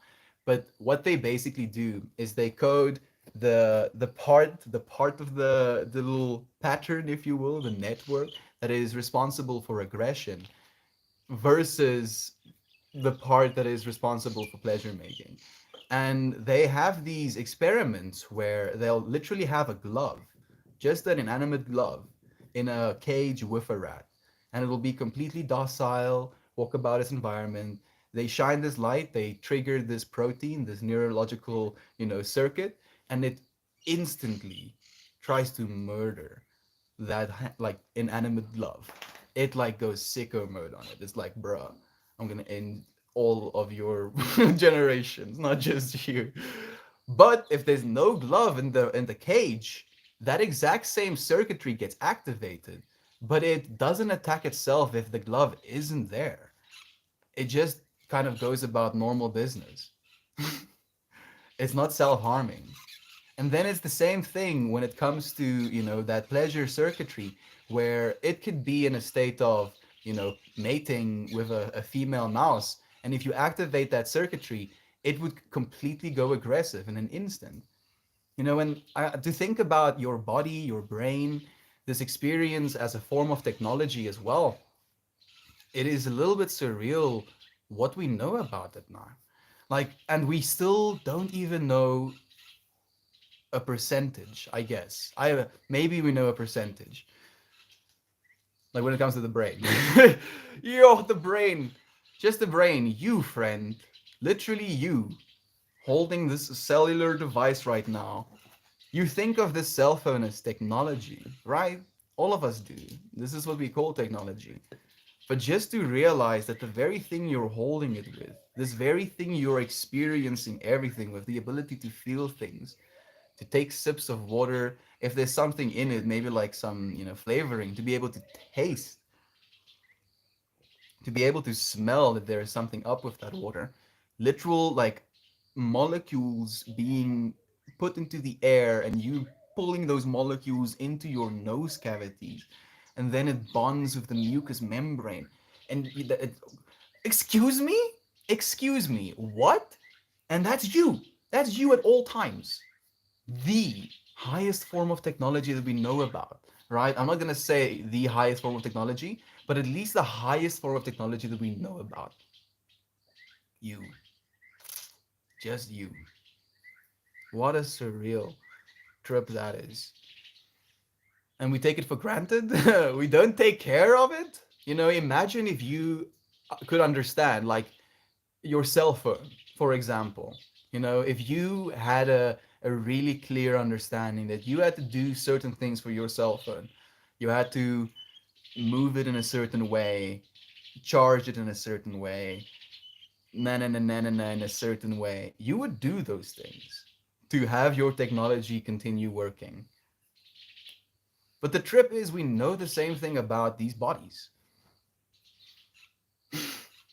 But what they basically do is they code the part of the little pattern, if you will, the network that is responsible for aggression versus the part that is responsible for pleasure making. And they have these experiments where they'll literally have a glove, just an inanimate glove, in a cage with a rat. And it will be completely docile, walk about its environment. They shine this light, they trigger this protein, this neurological, circuit, and it instantly tries to murder that like inanimate glove. It like goes sicko mode on it. It's like, bruh, I'm gonna end all of your generations, not just you. But if there's no glove in the cage, that exact same circuitry gets activated, but it doesn't attack itself if the glove isn't there. It just kind of goes about normal business. It's not self-harming. And then it's the same thing when it comes to, that pleasure circuitry, where it could be in a state of, mating with a female mouse. And if you activate that circuitry, it would completely go aggressive in an instant. And to think about your body, your brain, this experience as a form of technology as well, it is a little bit surreal what we know about it now. Like, and we still don't even know a percentage, I guess. Maybe we know a percentage. Like when it comes to the brain. Yo, the brain. Just the brain. You, friend. Literally you. Holding this cellular device right now. You think of this cell phone as technology, right? All of us do. This is what we call technology. But just to realize that the very thing you're holding it with, this very thing you're experiencing everything with, the ability to feel things, to take sips of water, if there's something in it, maybe like some, flavoring, to be able to taste, to be able to smell that there is something up with that water. Literal like molecules being put into the air and you pulling those molecules into your nose cavities, and then it bonds with the mucous membrane. And excuse me? Excuse me, what? And that's you. That's you at all times. The highest form of technology that we know about, right? I'm not going to say the highest form of technology, but at least the highest form of technology that we know about. You. Just you. What a surreal trip that is. And we take it for granted. We don't take care of it. Imagine if you could understand, like, your cell phone, for example. If you had a really clear understanding that you had to do certain things for your cell phone, you had to move it in a certain way, charge it in a certain way, in a certain way, you would do those things to have your technology continue working. But the trip is, we know the same thing about these bodies.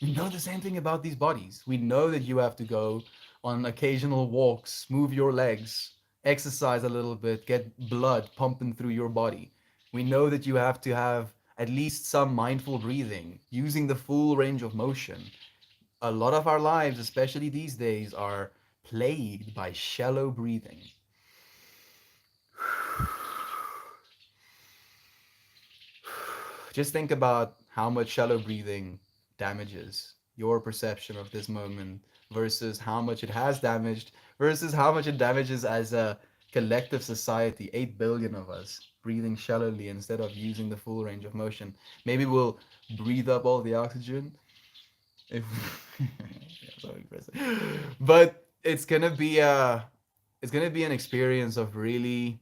We know the same thing about these bodies. We know that you have to go on occasional walks, move your legs, exercise a little bit, get blood pumping through your body. We know that you have to have at least some mindful breathing, using the full range of motion. A lot of our lives, especially these days, are plagued by shallow breathing. Just think about how much shallow breathing damages your perception of this moment versus how much it has damaged versus how much it damages as a collective society, 8 billion of us breathing shallowly instead of using the full range of motion. Maybe we'll breathe up all the oxygen if yeah, so impressive. But it's gonna be an experience of really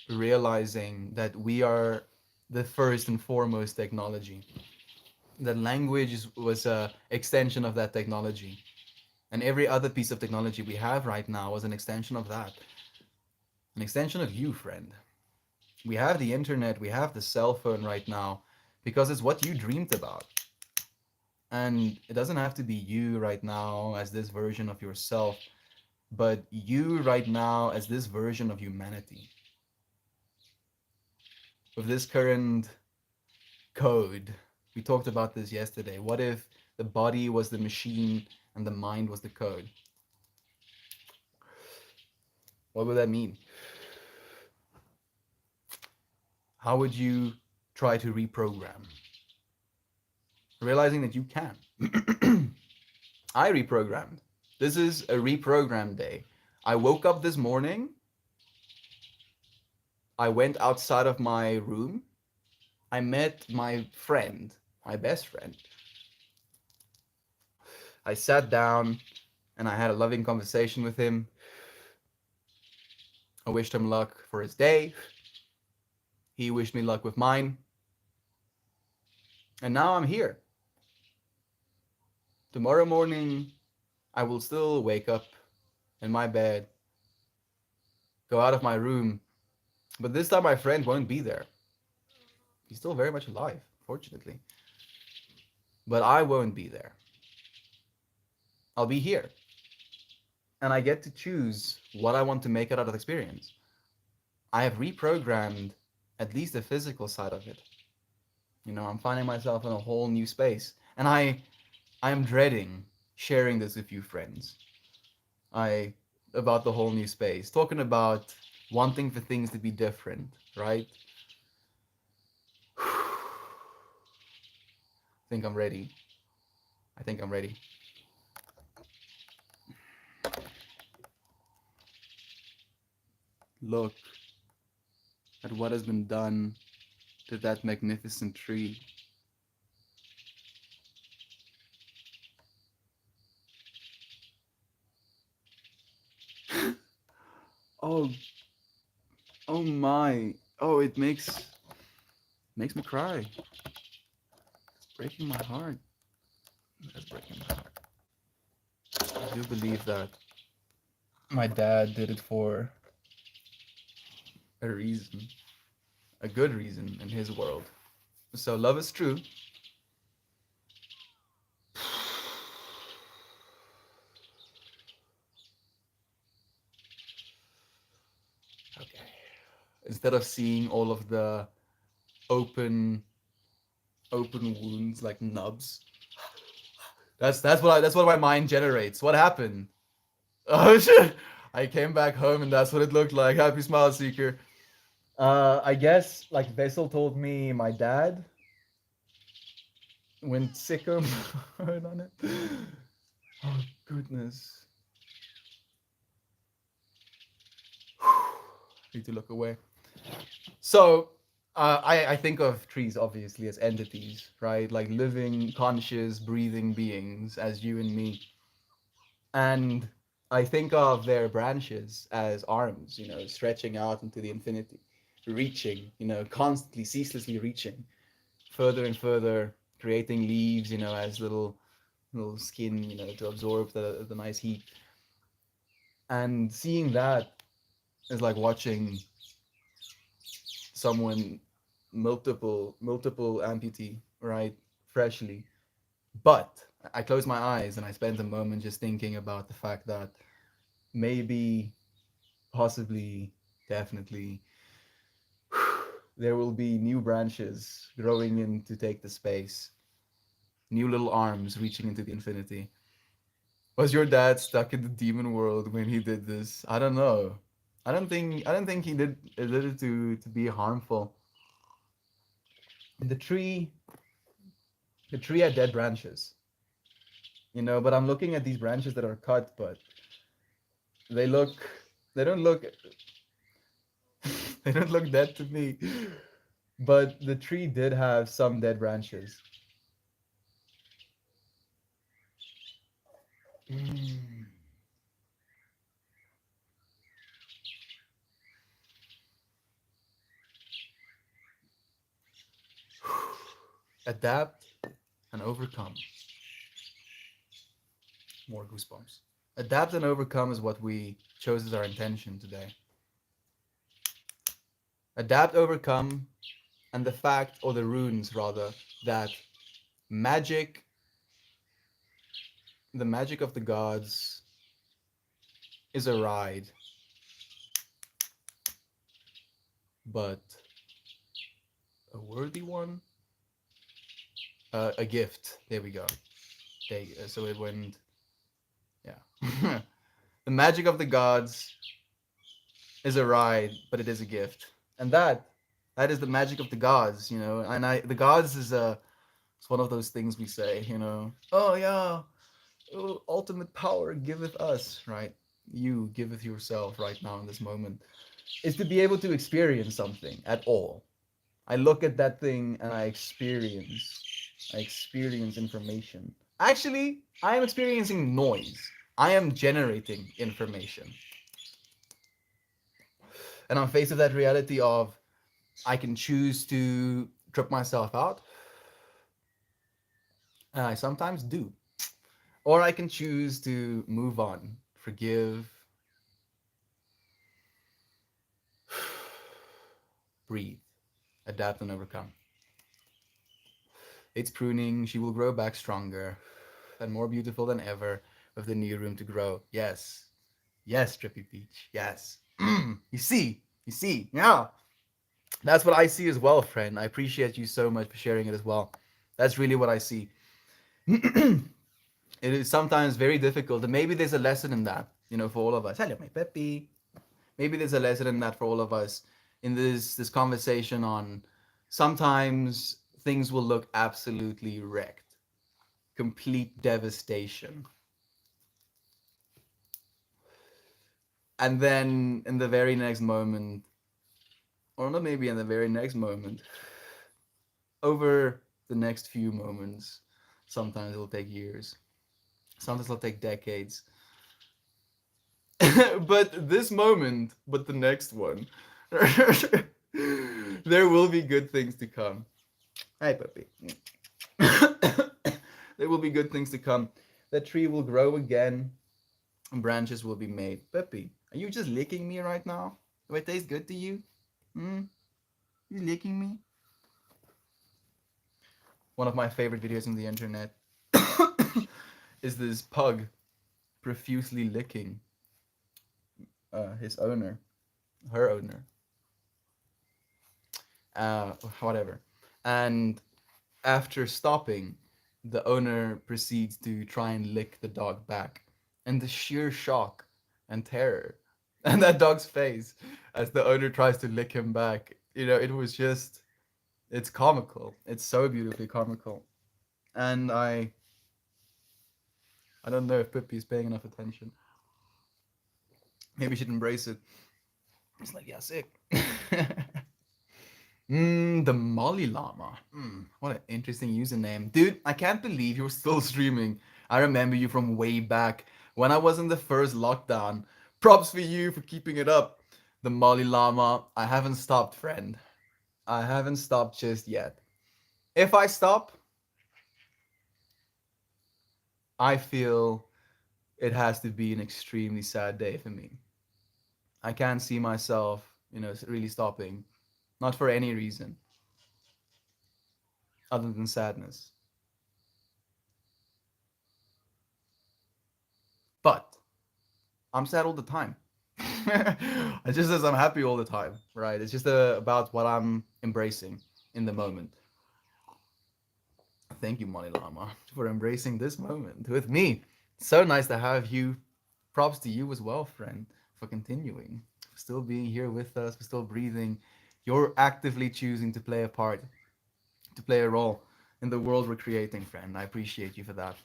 realizing that we are the first and foremost technology. That language was a extension of that technology, and every other piece of technology we have right now was an extension of that, an extension of you, friend. We have the internet, we have the cell phone right now because it's what you dreamed about. And it doesn't have to be you right now as this version of yourself, but you right now as this version of humanity. With this current code, we talked about this yesterday. What if the body was the machine and the mind was the code? What would that mean? How would you try to reprogram? Realizing that you can. I reprogrammed. This is a reprogram day. I woke up this morning. I went outside of my room. I met my friend, my best friend. I sat down and I had a loving conversation with him. I wished him luck for his day. He wished me luck with mine. And now I'm here. Tomorrow morning, I will still wake up in my bed, go out of my room, but this time my friend won't be there. He's still very much alive, fortunately. But I won't be there. I'll be here. And I get to choose what I want to make out of that experience. I have reprogrammed at least the physical side of it. You know, I'm finding myself in a whole new space. And I am dreading sharing this with you friends. About the whole new space. Talking about wanting for things to be different, right? I think I'm ready. I think I'm ready. Look at what has been done to that magnificent tree. Oh, oh my. Oh, it makes me cry. It's breaking my heart. That's breaking my heart. I do believe that my dad did it for a reason, a good reason in his world. So love is true. Okay. Instead of seeing all of the open wounds like nubs. That's what my mind generates. What happened? Oh shit! I came back home and that's what it looked like. Happy Smile Seeker. I guess like Vessel told me my dad went sicko mode on it. Oh goodness. Need to look away. So I think of trees obviously as entities, right? Like living, conscious, breathing beings as you and me. And I think of their branches as arms, you know, stretching out into the infinity, reaching, you know, constantly, ceaselessly reaching further and further, creating leaves, you know, as little skin, you know, to absorb the nice heat. And seeing that is like watching someone multiple amputee, right, freshly. But I close my eyes and I spend a moment just thinking about the fact that maybe, possibly, definitely, there will be new branches growing in to take the space, new little arms reaching into the infinity. Was your dad stuck in the demon world when he did this? I don't know. I don't think he did it to be harmful. The tree the tree had dead branches. you know. But I'm looking at these branches that are cut, but they look, they don't look, they don't look dead to me. But the tree did have some dead branches. Mm. Adapt and overcome. More goosebumps. Adapt and overcome is what we chose as our intention today. Adapt, overcome, and the fact, or the runes rather, that magic, the magic of the gods, is a ride, but a worthy one, a gift. There we go. So it went, yeah. The magic of the gods is a ride, but it is a gift, and that is the magic of the gods, you know. And the gods is it's one of those things we say, you know. Oh yeah, oh, ultimate power giveth us, right? You giveth yourself right now in this moment. Is to be able to experience something at all. I look at that thing and I experience. I experience information. Actually, I am experiencing noise. I am generating information. And I'm faced with that reality of I can choose to trip myself out. And I sometimes do. Or I can choose to move on, forgive, breathe, adapt, and overcome. It's pruning. She will grow back stronger and more beautiful than ever with the new room to grow. Yes. Yes, Trippy Peach. Yes. You see. Yeah. That's what I see as well, friend. I appreciate you so much for sharing it as well. That's really what I see. It is sometimes very difficult, and maybe there's a lesson in that, you know, for all of us. Hello, my Peppy. Maybe there's a lesson in that for all of us in this conversation on sometimes things will look absolutely wrecked, complete devastation, and then in the very next moment, or not maybe in the very next moment, over the next few moments, sometimes it'll take years, sometimes it'll take decades. But this moment, but the next one, there will be good things to come. Hi, puppy. There will be good things to come. The tree will grow again, and branches will be made. Puppy, are you just licking me right now? Do I taste good to you? Hmm? You licking me? One of my favorite videos on the internet is this pug profusely licking his owner, her owner, whatever. And after stopping, the owner proceeds to try and lick the dog back. And the sheer shock and terror and that dog's face as the owner tries to lick him back, you know, it was just, it's comical. It's so beautifully comical. And I don't know if Pippi is paying enough attention. Maybe she'd embrace it. It's like, yeah, sick. The Molly Llama. What an interesting username. Dude, I can't believe you're still streaming. I remember you from way back when I was in the first lockdown. Props for you for keeping it up. The Molly Llama. I haven't stopped, friend. I haven't stopped just yet. If I stop, I feel it has to be an extremely sad day for me. I can't see myself, you know, really stopping. Not for any reason other than sadness. But I'm sad all the time. It's just as I'm happy all the time, right? It's just about what I'm embracing in the moment. Thank you, Money Lama, for embracing this moment with me. So nice to have you. Props to you as well, friend, for continuing, for still being here with us, for still breathing. You're actively choosing to play a part, to play a role in the world we're creating, friend. I appreciate you for that.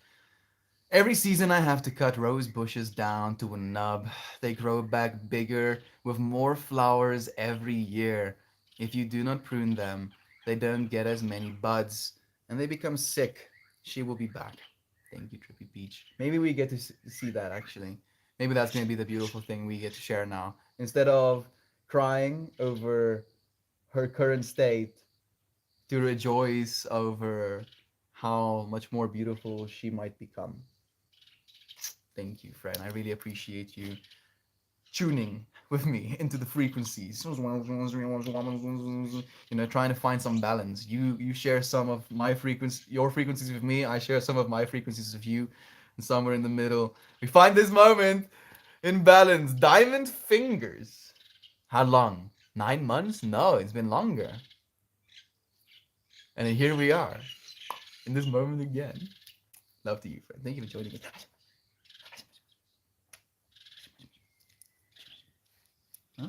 Every season I have to cut rose bushes down to a nub. They grow back bigger with more flowers every year. If you do not prune them, they don't get as many buds and they become sick. She will be back. Thank you, Trippy Peach. Maybe we get to see that actually. Maybe that's going to be the beautiful thing we get to share now. Instead of crying over her current state, to rejoice over how much more beautiful she might become. Thank you, friend. I really appreciate you tuning with me into the frequencies. Trying to find some balance. You share some of your frequencies with me. I share some of my frequencies with you, and somewhere in the middle, we find this moment in balance. Diamond fingers. How long? 9 months? No, it's been longer. And here we are, in this moment again. Love to you, friend. Thank you for joining me. Huh?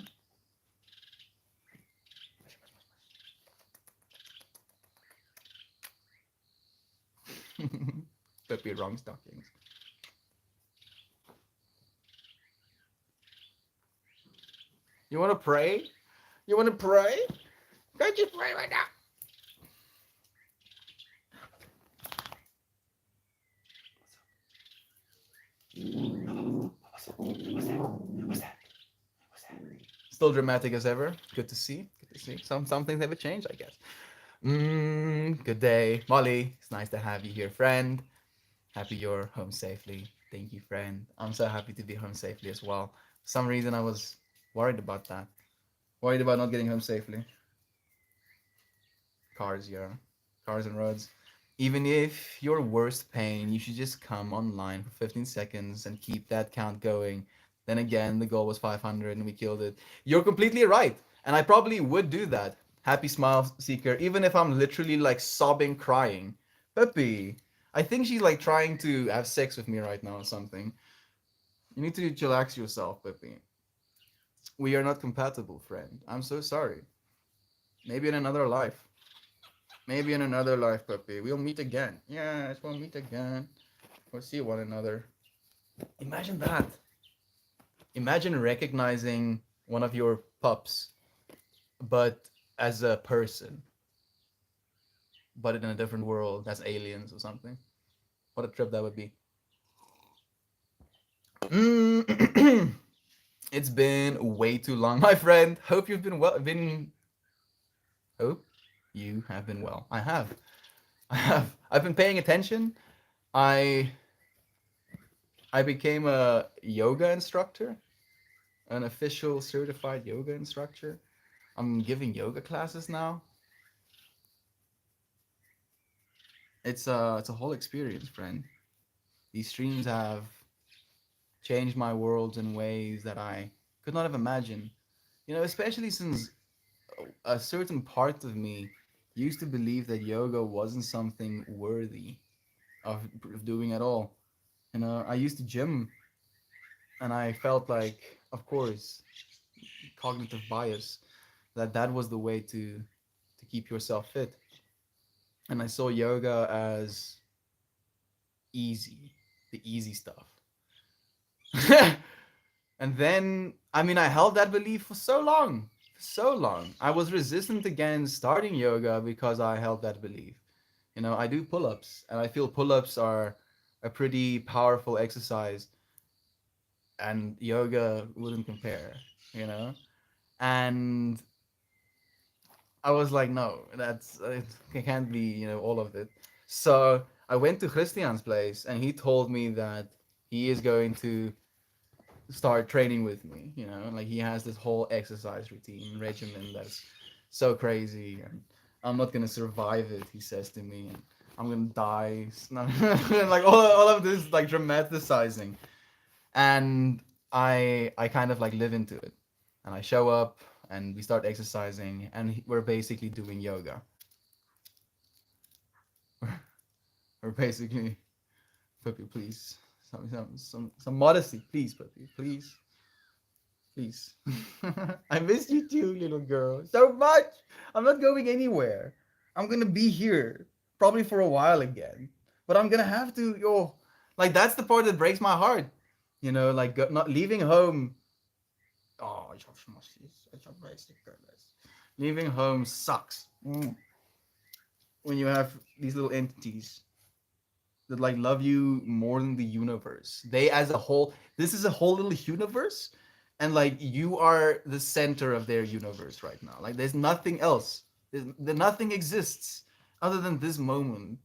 Pepe wrong stockings. You want to pray? You want to pray? Can't you pray right now? What's that? Still dramatic as ever. Good to see. Good to see. Some things never change, I guess. Good day, Molly. It's nice to have you here, friend. Happy you're home safely. Thank you, friend. I'm so happy to be home safely as well. For some reason, I was worried about that. Worried about not getting home safely. Cars, yeah. Cars and roads. Even if your worst pain, you should just come online for 15 seconds and keep that count going. Then again, the goal was 500 and we killed it. You're completely right. And I probably would do that. Happy smile seeker, even if I'm literally like sobbing, crying. Peppy, I think she's like trying to have sex with me right now or something. You need to chillax yourself, Peppy. We are not compatible, friend. I'm so sorry. Maybe in another life. Maybe in another life, Peppy. We'll meet again. Yes, we'll meet again. We'll see one another. Imagine that. Imagine recognizing one of your pups, but as a person, but in a different world, as aliens or something. What a trip that would be. It's been way too long, my friend. Hope you've been well. Hope you have been well. I have. I've been paying attention. I became a yoga instructor, an official certified yoga instructor. I'm giving yoga classes now. It's a whole experience, friend. These streams have changed my world in ways that I could not have imagined. Especially since a certain part of me used to believe that yoga wasn't something worthy of doing at all. I used to gym and I felt like, of course, cognitive bias, that was the way to keep yourself fit. And I saw yoga as easy, the easy stuff. And then, I mean, I held that belief for so long, so long. I was resistant against starting yoga because I held that belief. I do pull-ups, and I feel pull-ups are a pretty powerful exercise, and yoga wouldn't compare, you know? And I was like, no, it can't be, all of it. So I went to Christian's place, and he told me that he is going to start training with me. Like he has this whole exercise routine regimen that's so crazy, and I'm not gonna survive it. He says to me, and I'm gonna die. Like all of this like dramatizing, and I kind of like live into it, and I show up and we start exercising, and we're basically doing yoga. We're basically, Puppy, please, some modesty, please, Puppy, please, please. I miss you too, little girl, so much. I'm not going anywhere. I'm gonna be here probably for a while again, but I'm gonna have to Like that's the part that breaks my heart. You know, like not leaving home. Oh, leaving home sucks. When you have these little entities that like love you more than the universe. They as a whole, this is a whole little universe, and like you are the center of their universe right now. Like there's nothing else. Nothing exists other than this moment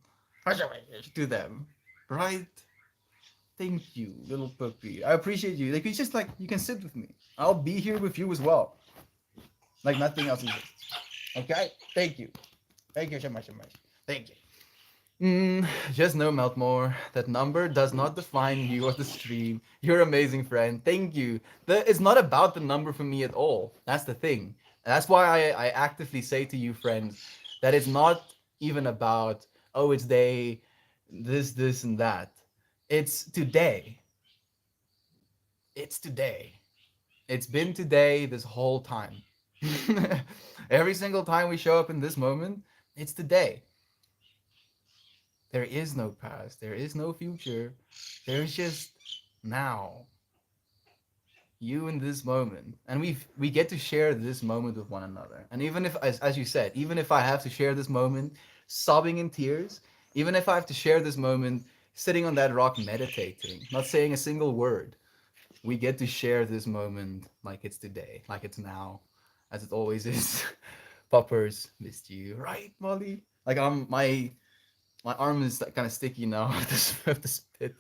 to them, right? Thank you, little puppy. I appreciate you. Like it's just like you can sit with me. I'll be here with you as well. Like nothing else exists. Okay? Thank you. Thank you so much, so much. Thank you. Just know, Meltmore, that number does not define you or the stream. You're amazing, friend. Thank you. It's not about the number for me at all. That's the thing. And that's why I actively say to you, friends, that it's not even about, oh, it's day, this, and that. It's today. It's today. It's been today this whole time. Every single time we show up in this moment, it's today. There is no past. There is no future. There's just now. You in this moment. And we get to share this moment with one another. And even if, as you said, even if I have to share this moment sobbing in tears, even if I have to share this moment sitting on that rock meditating, not saying a single word, we get to share this moment like it's today, like it's now, as it always is. Poppers, missed you, right, Molly? Like my arm is kind of sticky now with the spit.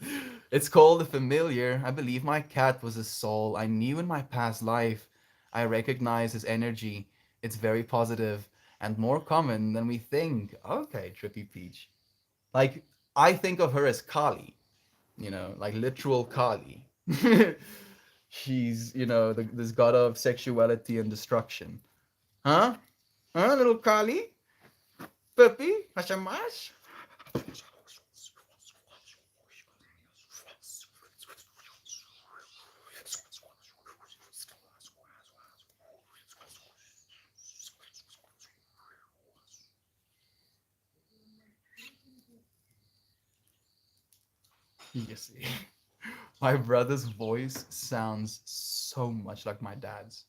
It's called a familiar. I believe my cat was a soul I knew in my past life. I recognize his energy. It's very positive and more common than we think. Okay, Trippy Peach. Like I think of her as Kali, like literal Kali. She's, this god of sexuality and destruction. Huh? Huh, little Kali? Puppy? Hashamash? You see, my brother's voice sounds so much like my dad's.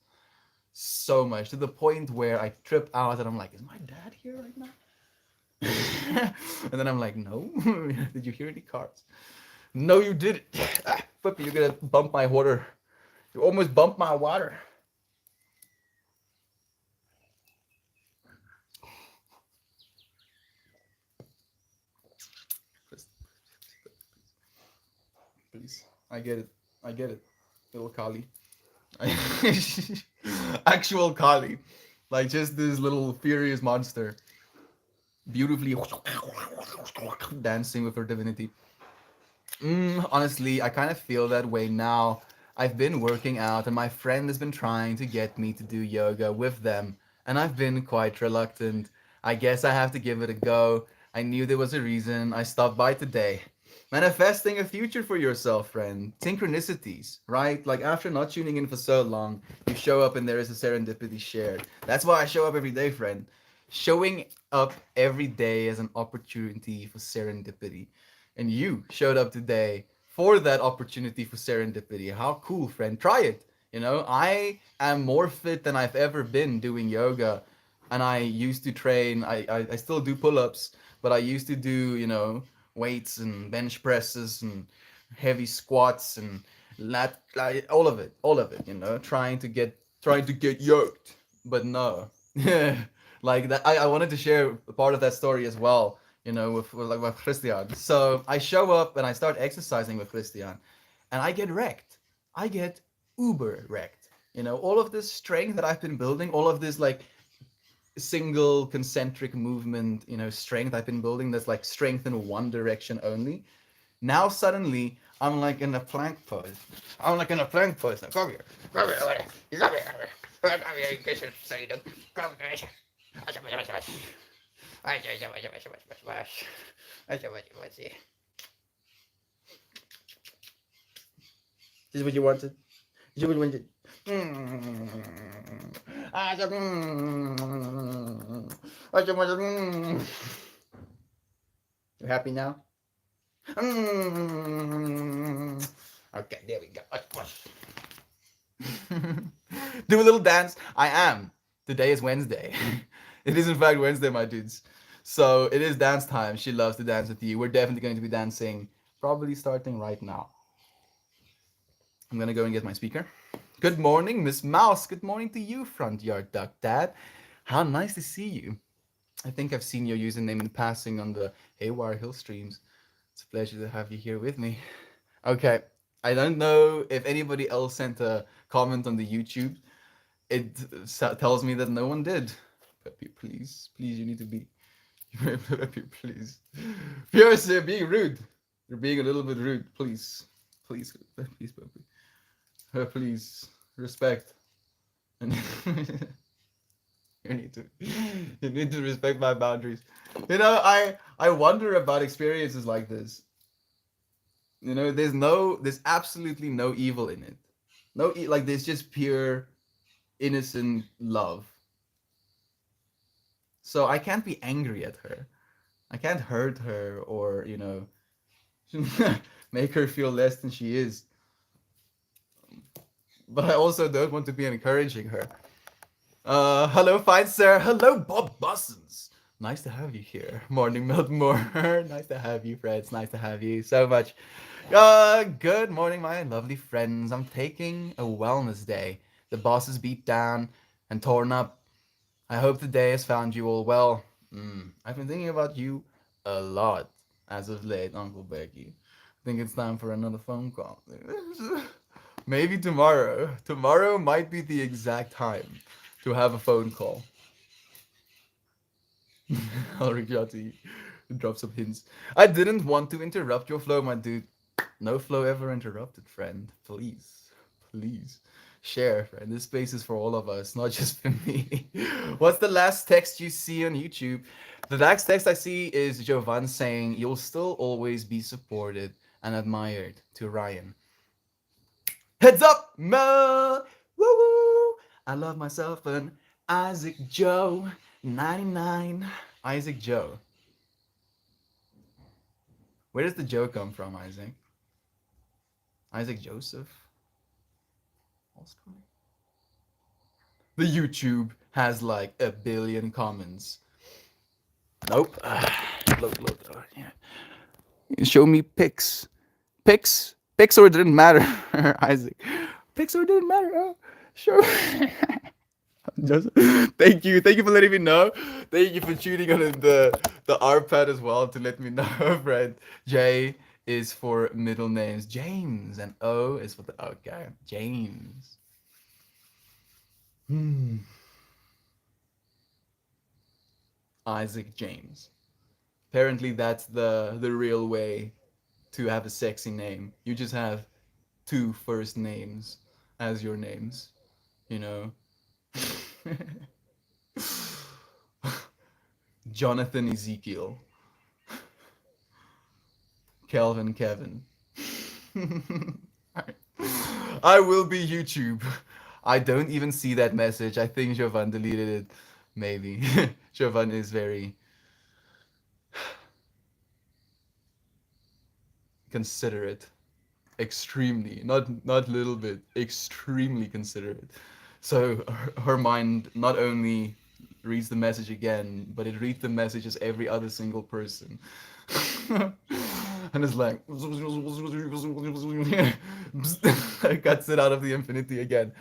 So much to the point where I trip out and I'm like, is my dad here right now? And then I'm like, no. Did you hear any cars? No, you didn't. Puppy, you're gonna bump my water. You almost bumped my water. Please. I get it. I get it. Little Kali. Actual Kali. Like just this little furious monster. Beautifully dancing with her divinity. Honestly, I kind of feel that way now. I've been working out, and my friend has been trying to get me to do yoga with them, and I've been quite reluctant. I guess I have to give it a go. I knew there was a reason I stopped by today. Manifesting a future for yourself, friend. Synchronicities, right? Like after not tuning in for so long, you show up and there is a serendipity shared. That's why I show up every day, friend. Showing up every day as an opportunity for serendipity. And you showed up today for that opportunity for serendipity. How cool, friend. Try it. I am more fit than I've ever been doing yoga. And I used to train, I still do pull ups, but I used to do, weights and bench presses and heavy squats and all of it, trying to get yoked. But no. Like that, I wanted to share a part of that story as well, with Christian. So I show up and I start exercising with Christian, and I get wrecked. I get uber wrecked. All of this strength that I've been building, all of this like single concentric movement, strength I've been building that's like strength in one direction only. Now suddenly I'm like in a plank pose. I'm like in a plank pose. Now, come here. Come here. Come here. Come here. Come here. This is what you wanted. This is what you wanted. You happy now? Okay, there we go. Do a little dance. I am. Today is Wednesday. It is in fact Wednesday, my dudes. So it is dance time. She loves to dance with you. We're definitely going to be dancing, probably starting right now. I'm gonna go and get my speaker. Good morning, Miss Mouse. Good morning to you, Front Yard Duck Dad. How nice to see you. I think I've seen your username in passing on the Haywire Hill streams. It's a pleasure to have you here with me. Okay, I don't know if anybody else sent a comment on the YouTube. It tells me that no one did. Peppy, please, please, you need to be. Peppy, please. Pierce, you're being rude. You're being a little bit rude. Please, please, please, Peppy. Please, respect. And you need to respect my boundaries. You know, I wonder about experiences like this. You know, there's absolutely no evil in it. No, like there's just pure, innocent love. So I can't be angry at her. I can't hurt her or make her feel less than she is. But I also don't want to be encouraging her. Hello, fine sir. Hello, Bob Bussons. Nice to have you here. Morning, Miltmore. Nice to have you, Fred. It's nice to have you so much. Good morning, my lovely friends. I'm taking a wellness day. The boss is beat down and torn up. I hope the day has found you all well. I've been thinking about you a lot as of late, Uncle Becky. I think it's time for another phone call. Maybe tomorrow. Tomorrow might be the exact time to have a phone call. I'll reach out to you and drop some hints. I didn't want to interrupt your flow, my dude. No flow ever interrupted, friend. Please, please share, friend. This space is for all of us, not just for me. What's the last text you see on YouTube? The last text I see is Jovan saying, "You'll still always be supported and admired," to Ryan. Heads up, Mo! Woo woo! I love myself an Isaac Joe 99. Isaac Joe. Where does the Joe come from, Isaac? Isaac Joseph? The YouTube has like 1 billion comments. Nope. Look. Yeah. Show me pics. Pics or it didn't matter, Isaac. Pics or it didn't matter. Oh, sure. Thank you for letting me know. Thank you for tuning on the RPad as well to let me know, friend. J is for middle names, James, and O is for the okay, James. Isaac James. Apparently, that's the real way to have a sexy name. You just have 2 first names as your names, you know. Jonathan Ezekiel. Kelvin Kevin. I will be YouTube. I don't even see that message. I think Jovan deleted it. Maybe. Jovan is very considerate. Extremely. Not little bit. Extremely considerate. So her mind not only reads the message again, but it reads the message as every other single person. And it's like cuts it out of the infinity again.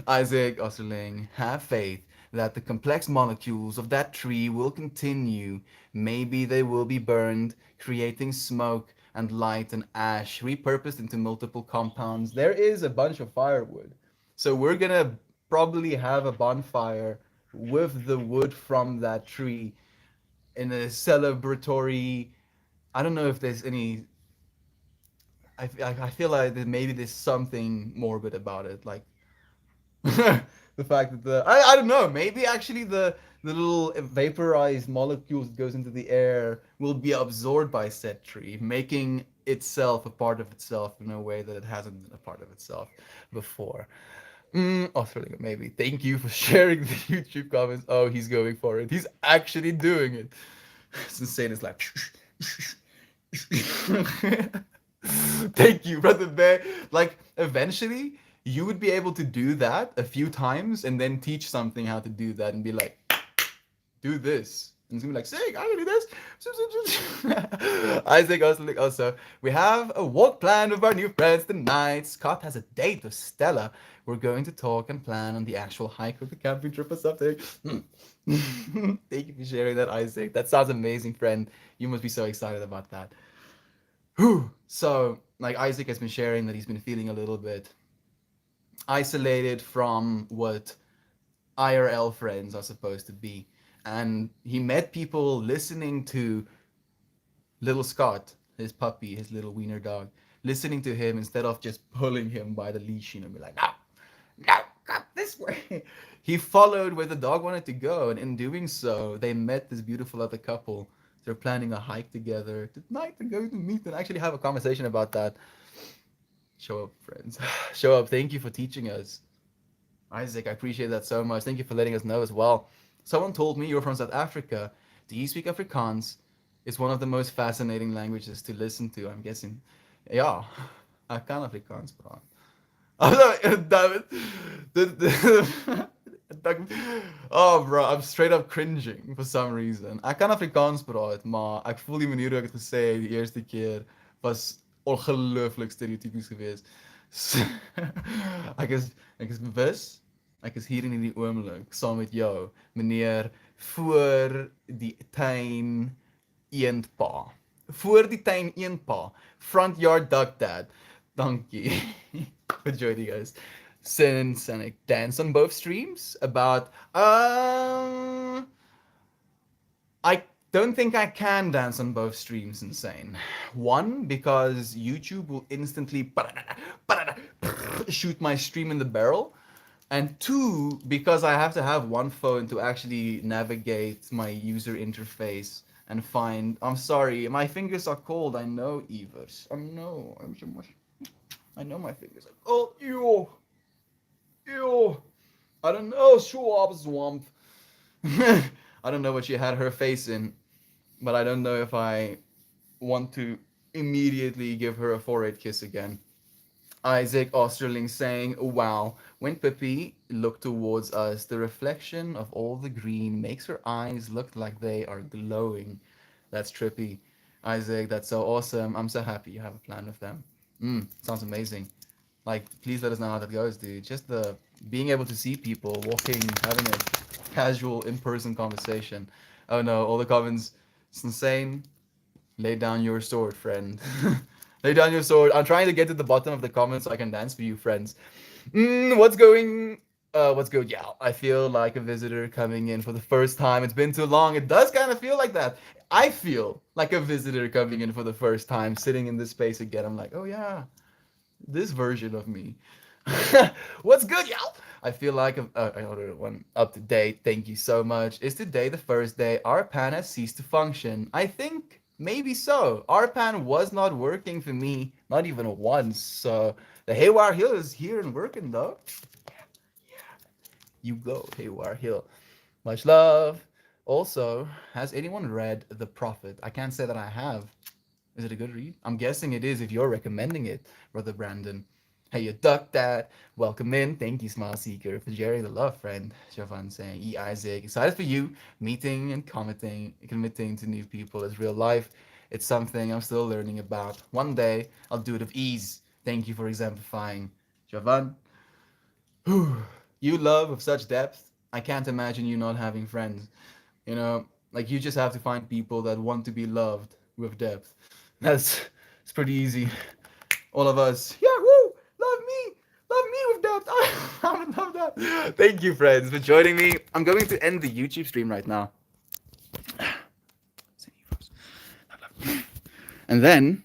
Isaac Osterling, have faith that the complex molecules of that tree will continue. Maybe they will be burned, creating smoke and light and ash, repurposed into multiple compounds. There is a bunch of firewood. So we're gonna probably have a bonfire with the wood from that tree in a celebratory. I don't know if there's any. I feel like that maybe there's something morbid about it, like the fact that I don't know, maybe actually the little vaporized molecules that goes into the air will be absorbed by said tree, making itself a part of itself in a way that it hasn't been a part of itself before. Maybe. Thank you for sharing the YouTube comments. Oh, he's going for it. He's actually doing it. It's insane. It's like Thank you, brother bear. Like eventually you would be able to do that a few times and then teach something how to do that and be like, do this. And it's gonna be like, sick, I can do this. Isaac also, we have a walk plan with our new friends tonight. Scott has a date with Stella. We're going to talk and plan on the actual hike or the camping trip or something. Thank you for sharing that, Isaac. That sounds amazing, friend. You must be so excited about that. Whew. So, like Isaac has been sharing that he's been feeling a little bit isolated from what IRL friends are supposed to be. And he met people listening to little Scott, his puppy, his little wiener dog, listening to him instead of just pulling him by the leash, be like, no, no, come this way. He followed where the dog wanted to go, and in doing so, they met this beautiful other couple. They're planning a hike together tonight. They're going to meet and actually have a conversation about that. Show up, friends. Show up. Thank you for teaching us. Isaac, I appreciate that so much. Thank you for letting us know as well. Someone told me you're from South Africa. Do you speak Afrikaans? It's one of the most fascinating languages to listen to, I'm guessing. Ja, ik kan Afrikaans praten. Oh bro, I'm straight up cringing for some reason. Ek kan Afrikaans praat, maar ek voel die manier hoe ek dit gesê het die eerste keer was ongelooflik stereotypies geweest. Ek is bewus. Ek is hier in die oomblik saam met jou, meneer voor die tuin eendpa. Voor die tuin eendpa. Front yard duck dad. Dankie for joining us. Since and I dance on both streams about I don't think I can dance on both streams, Insane. One, because YouTube will instantly shoot my stream in the barrel. And two, because I have to have one phone to actually navigate my user interface and find. I'm sorry, my fingers are cold. I know, Evers. I know. I know my fingers are cold. Ew. I don't know. Show up, Swamp. I don't know what she had her face in, but I don't know if I want to immediately give her a forehead kiss again. Isaac Osterling saying, wow, when Pippi looked towards us, the reflection of all the green makes her eyes look like they are glowing. That's trippy. Isaac, that's so awesome. I'm so happy you have a plan with them. Sounds amazing. Like, please let us know how that goes, dude. Just the being able to see people walking, having a casual in-person conversation. Oh no, all the comments. It's insane. Lay down your sword, friend. Lay down your sword. I'm trying to get to the bottom of the comments so I can dance for you, friends. What's good? Yeah, I feel like a visitor coming in for the first time. It's been too long. It does kind of feel like that. I feel like a visitor coming in for the first time, sitting in this space again. I'm like, oh yeah, this version of me. What's good, y'all? I feel like I ordered one up to date. Thank you so much. Is today the first day our pan has ceased to function? I think maybe so. RPAN was not working for me, not even once. So the Haywire Hill is here and working though. Yeah. You go, Haywire Hill. Much love. Also, has anyone read The Prophet? I can't say that I have. Is it a good read? I'm guessing it is if you're recommending it, Brother Brandon. Hey, you duck that. Welcome in. Thank you, Smile Seeker, for sharing the love, friend. Jovan saying, Isaac, excited for you. Meeting and committing to new people is real life. It's something I'm still learning about. One day, I'll do it with ease. Thank you for exemplifying. Jovan, you love with such depth. I can't imagine you not having friends. You know, like you just have to find people that want to be loved with depth. It's pretty easy. All of us, yeah, woo! Love me with depth. I would love that. Thank you, friends, for joining me. I'm going to end the YouTube stream right now. And then